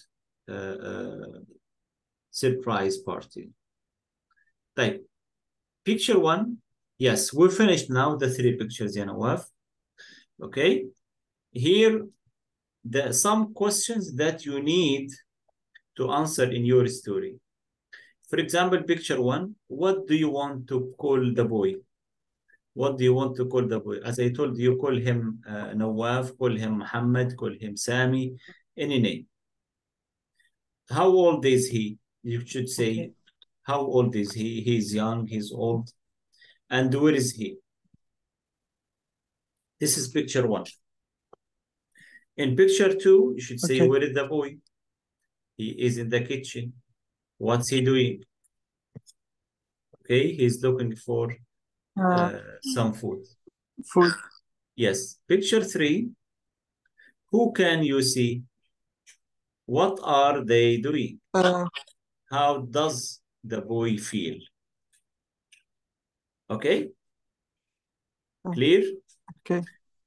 surprise party. Right. Picture one. Yes, we're finished now, the three pictures, ya Nawaf. Okay. Here, some questions that you need to answer in your story. For example, picture one, what do you want to call the boy? What do you want to call the boy? As I told you, call him Nawaf, call him Muhammad, call him Sami, any name. How old is he? You should say, Okay. how old is he? He's young, he's old. And where is he? This is picture one. In picture two, you should say, Okay. where is the boy? He is in the kitchen. What's he doing? Okay, he's looking for some food. Food. Yes. Picture three, who can you see? What are they doing? How does the boy feel? Okay? Clear? Okay.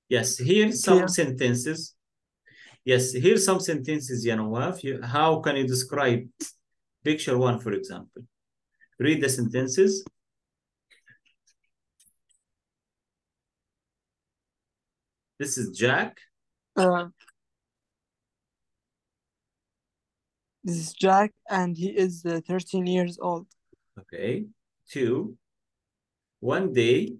Yes, here's some sentences. Yes, here's some sentences, ya Nawaf. How can you describe picture one, for example? Read the sentences. This is Jack. This is Jack, and he is 13 years old. Okay. Two. One day,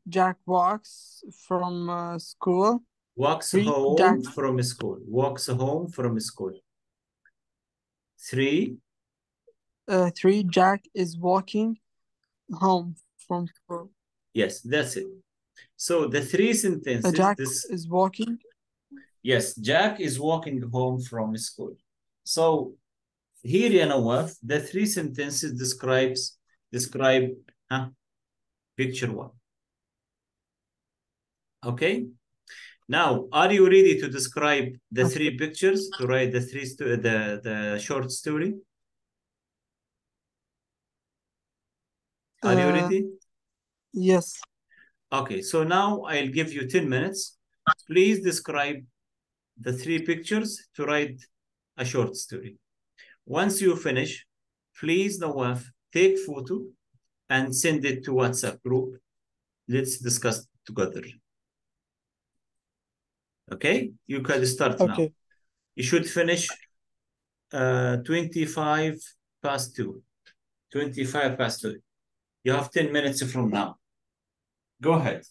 Jack walks from school. walks Three, home from school. Walks home from school. Three. Three, Jack is walking home from school. Yes, that's it. So the three sentences. Jack is walking. Yes, Jack is walking home from school. So here, ya Nawaf, the three sentences describe picture one. Okay. Now, are you ready to describe the three pictures, to write the short story? Are you ready? Yes. Okay, so now I'll give you 10 minutes. Please describe the three pictures to write a short story. Once you finish, please, Nawaf, take photo and send it to WhatsApp group. Let's discuss together. Okay, you can start now. You should finish 25 past 2. 25 past 2. You have 10 minutes from now. Go ahead.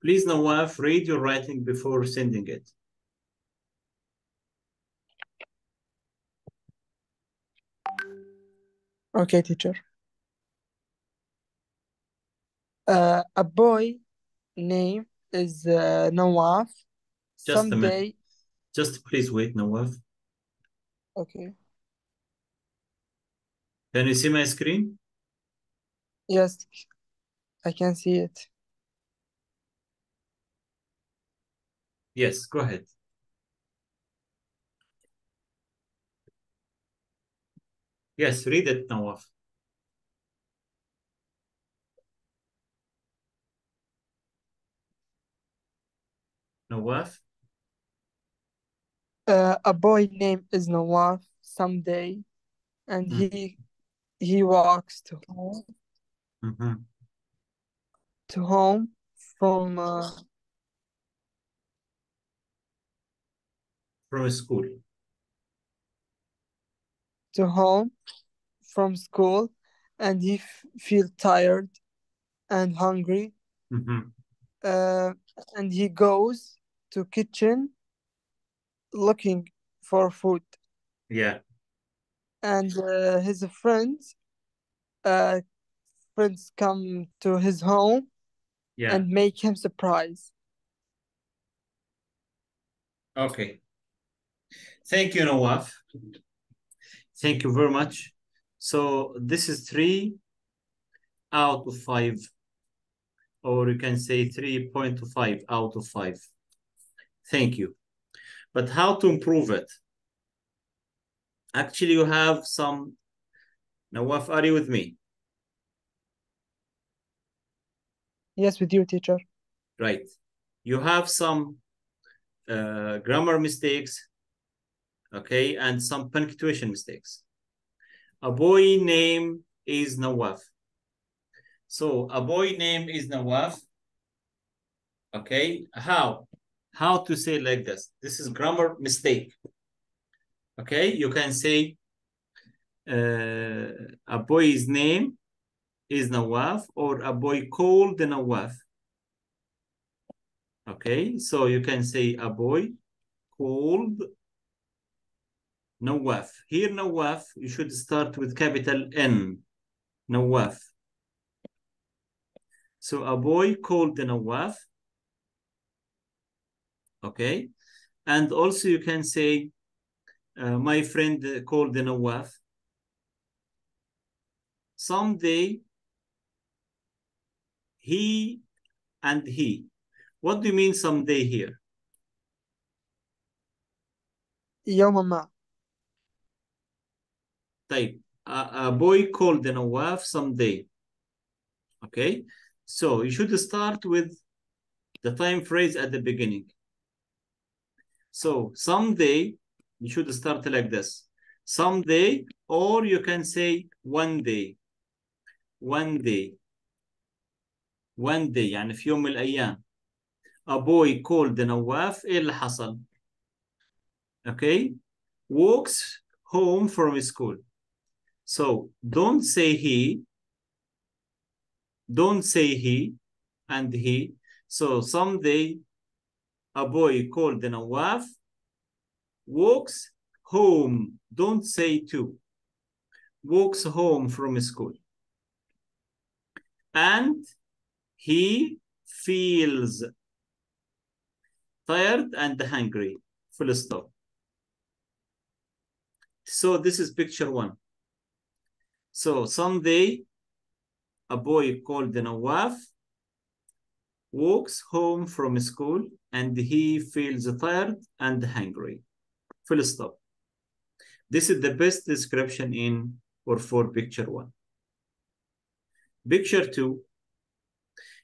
Please, Nawaf, read your writing before sending it. Okay, teacher. A boy name is Nawaf. Just a minute. Someday. Just please wait, Nawaf. Okay. Can you see my screen? Yes, I can see it. Yes, go ahead. Yes, read it, Nawaf. Nawaf? A boy name is Nawaf. Someday, and he walks to home. To home from school. To home from school, and he feel tired and hungry. And he goes to kitchen looking for food. Yeah. And his friends come to his home. Yeah. And make him surprise. Okay. Thank you, Nawaf. Thank you very much. So this is 3 out of 5, or you can say 3.5 out of 5. Thank you. But how to improve it? Actually, you have some. Nawaf, are you with me? Yes, with you, teacher. Right. You have some grammar mistakes, okay, and some punctuation mistakes. A boy name is Nawaf. So a boy name is Nawaf. Okay, how to say like this? This is grammar mistake. Okay, you can say a boy's name is Nawaf, or a boy called Nawaf. Okay, so you can say a boy called Nawaf. Here, Nawaf, you should start with capital N. Nawaf. So a boy called Nawaf. Okay, and also you can say my friend called Nawaf. Someday he and he. What do you mean someday here? يوم ما. Type a boy called Nawaf someday. Okay, so you should start with the time phrase at the beginning. So someday, you should start like this. Someday, or you can say one day. One day. One day, يعني في يوم من الأيام. A boy called نواف. إيه اللي حصل? Okay, walks home from school. So don't say he. Don't say he and he. So someday, a boy called Nawaf walks home. Don't say to. Walks home from school. And he feels tired and hungry. Full stop. So this is picture 1. So someday, a boy called Nawaf walks home from school and he feels tired and hungry. Full stop. This is the best description in or for picture 1. Picture 2,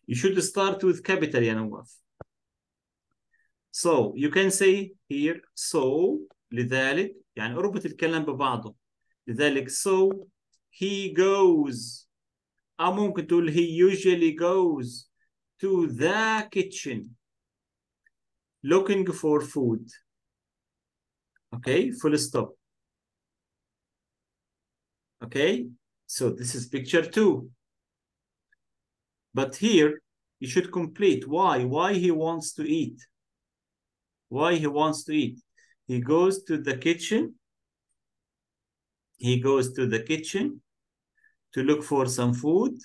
you should start with capital يا نواف. So you can say here so لذلك يعني اربط الكلام ببعضه. لذلك so he goes. أو ممكن تقول he usually goes to the kitchen looking for food. Okay, full stop. Okay, so this is picture 2. But here You should complete. Why? Why he wants to eat? Why he wants to eat? He goes to the kitchen. He goes to the kitchen to look for some food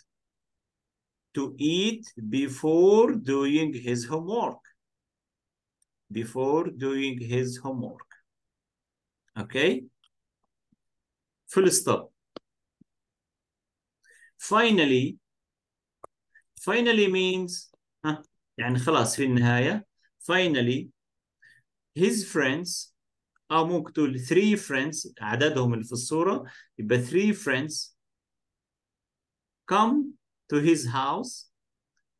to eat before doing his homework. Before doing his homework. Okay? Full stop. Finally means يعني خلاص في النهاية finally his friends أو ممكن تقول 3 friends عددهم اللي في الصورة يبقى 3 friends come to his house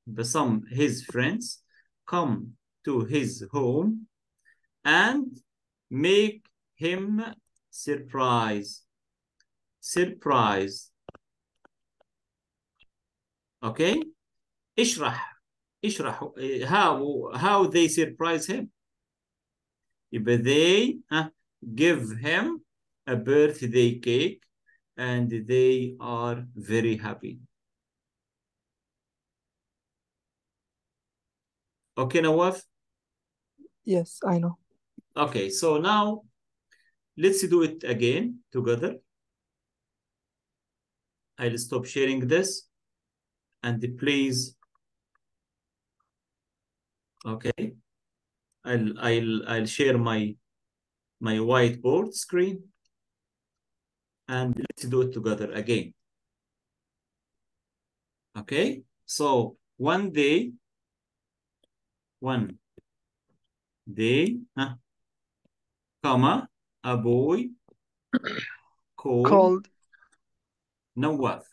يبقى some his friends come to his home and make him surprise. Okay? اشرح how they surprise him. يبقى they give him a birthday cake and they are very happy. Okay, Nawaf? Yes, I know. Okay, so now let's do it again together. I'll stop sharing this and please. Okay, I'll share my whiteboard screen and let's do it together again. Okay, so one day, comma, a boy called Nawaf.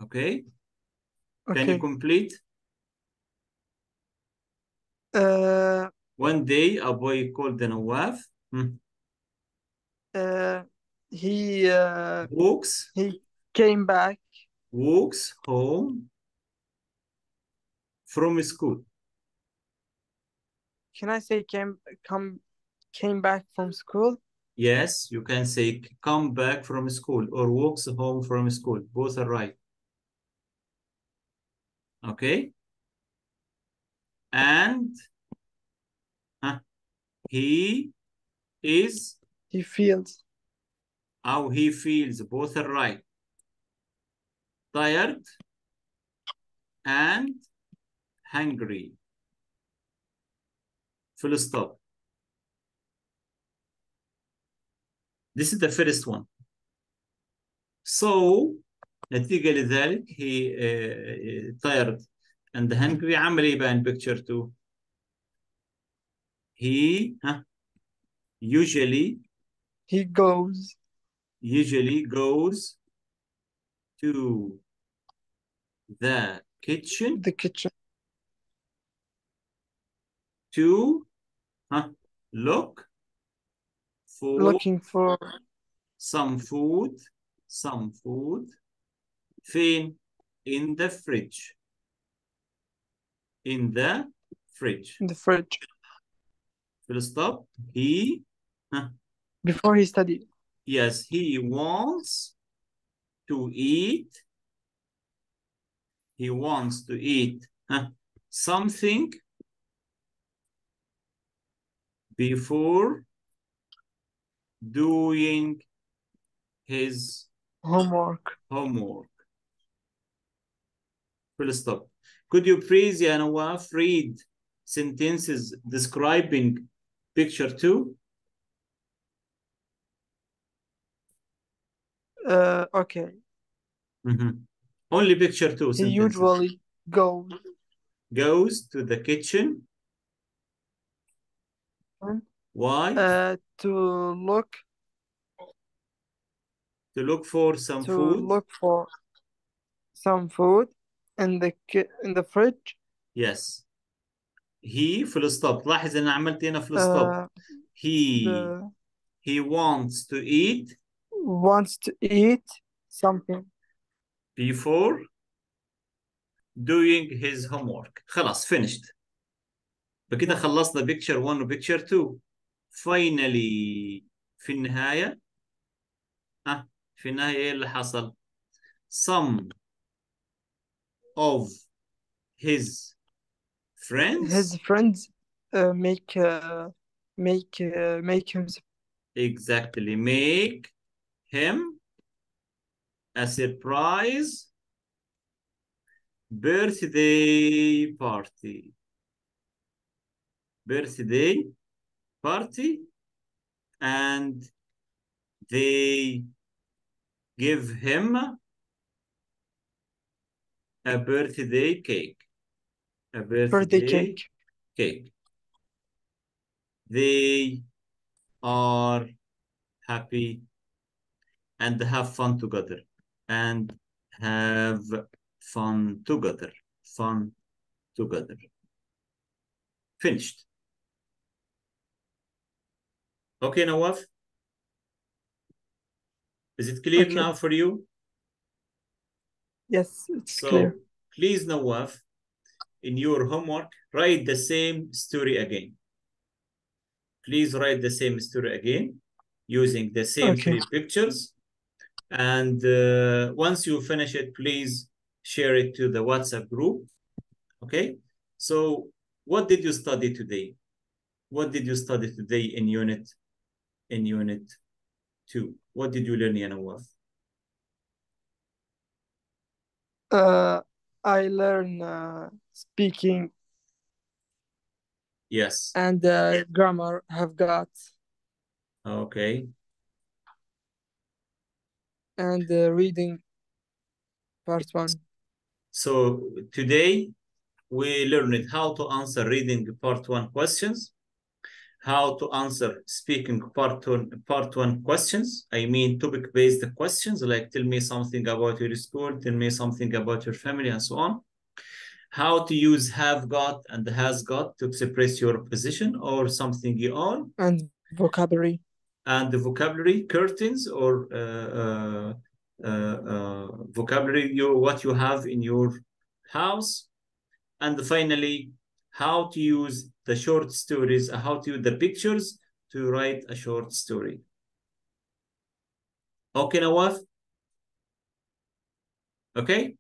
Okay? Can you complete? One day, a boy called Nawaf. He came back. Walks home from school. Can I say came back from school? Yes, you can say come back from school or walks home from school. Both are right. Okay? And he feels. How he feels. Both are right. Tired and hungry. Full stop. This is the first one. So نتيجة لذلك he tired and hungry. عمل ايه بقى in picture 2? He usually goes to the kitchen. To looking for some food. فين? In the fridge. In the fridge. Full stop. He before he studied. Yes, he wants to eat. He wants to eat something before doing his homework. Full stop. Could you please, Ya Nawaf, read sentences describing picture 2? Okay. Only picture 2 He sentences. usually goes to the kitchen. Why? To look for some food. Look for some food in the fridge. Yes. He full stop. لاحظ ان عملت هنا full stop. He wants to eat. Something before doing his homework. خلاص finished. بكده خلصنا picture 1 و picture 2. Finally في النهاية ايه اللي حصل؟ Some of his friends. His friends make him. Exactly. Make him a surprise birthday party. Birthday party, and they give him a birthday cake. A birthday cake. They are happy and have fun together. And have fun together. Fun together. Finished. Okay, Nawaf? Is it clear now for you? Yes, it's clear. Please, Nawaf, in your homework, write the same story again. Please write the same story again using the same 3 pictures. And once you finish it, please share it to the WhatsApp group. Okay? So what did you study today? What did you study today in unit 2? What did you learn, Nawaf? I learn speaking. Yes. And grammar have got. Okay. And reading part 1. So today we learned how to answer reading part 1 questions, how to answer speaking part one questions. I mean topic-based questions, like tell me something about your school, tell me something about your family, and so on. How to use have got and has got to express your position or something you own. And vocabulary. And the vocabulary, curtains, or vocabulary, what you have in your house. And finally, how to use the short stories, how to use the pictures to write a short story. Okay, Nawaf? Okay?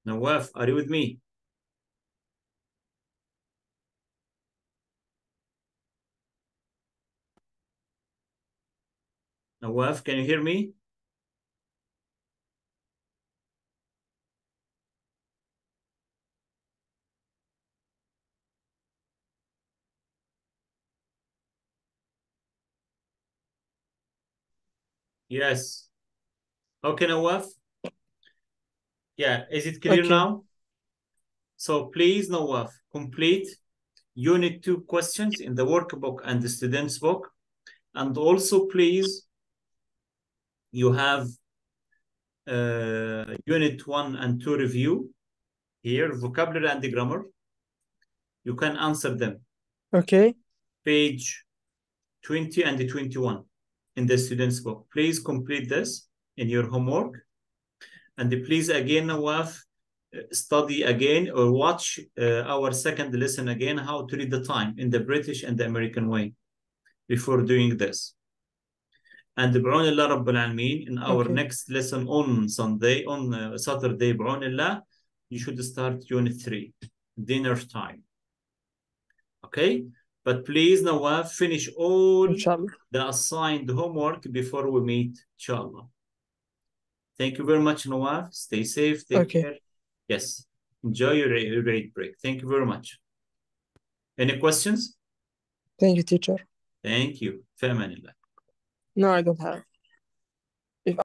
Nawaf, are you with me? Nawaf, can you hear me? Yes. Okay, Nawaf? Yeah, is it clear now? So please, Nawaf, complete Unit 2 questions in the workbook and the student's book. And also, please, you have Unit 1 and 2 review here, vocabulary and the grammar. You can answer them. Okay. Page 20 and 21 in the student's book. Please complete this in your homework. And please, again, Nawaf, study again or watch our second lesson again, how to read the time in the British and the American way before doing this. And بعون Rabbul Alameen, in our next lesson on Sunday, on Saturday, بعون you should start Unit 3, dinner time. Okay? But please, Nawaf, finish all the assigned homework before we meet, inshallah. Thank you very much, Nawaf. Stay safe. Take care. Yes. Enjoy your Eid break. Thank you very much. Any questions? Thank you, teacher. Thank you. في أمان الله. No, I don't have.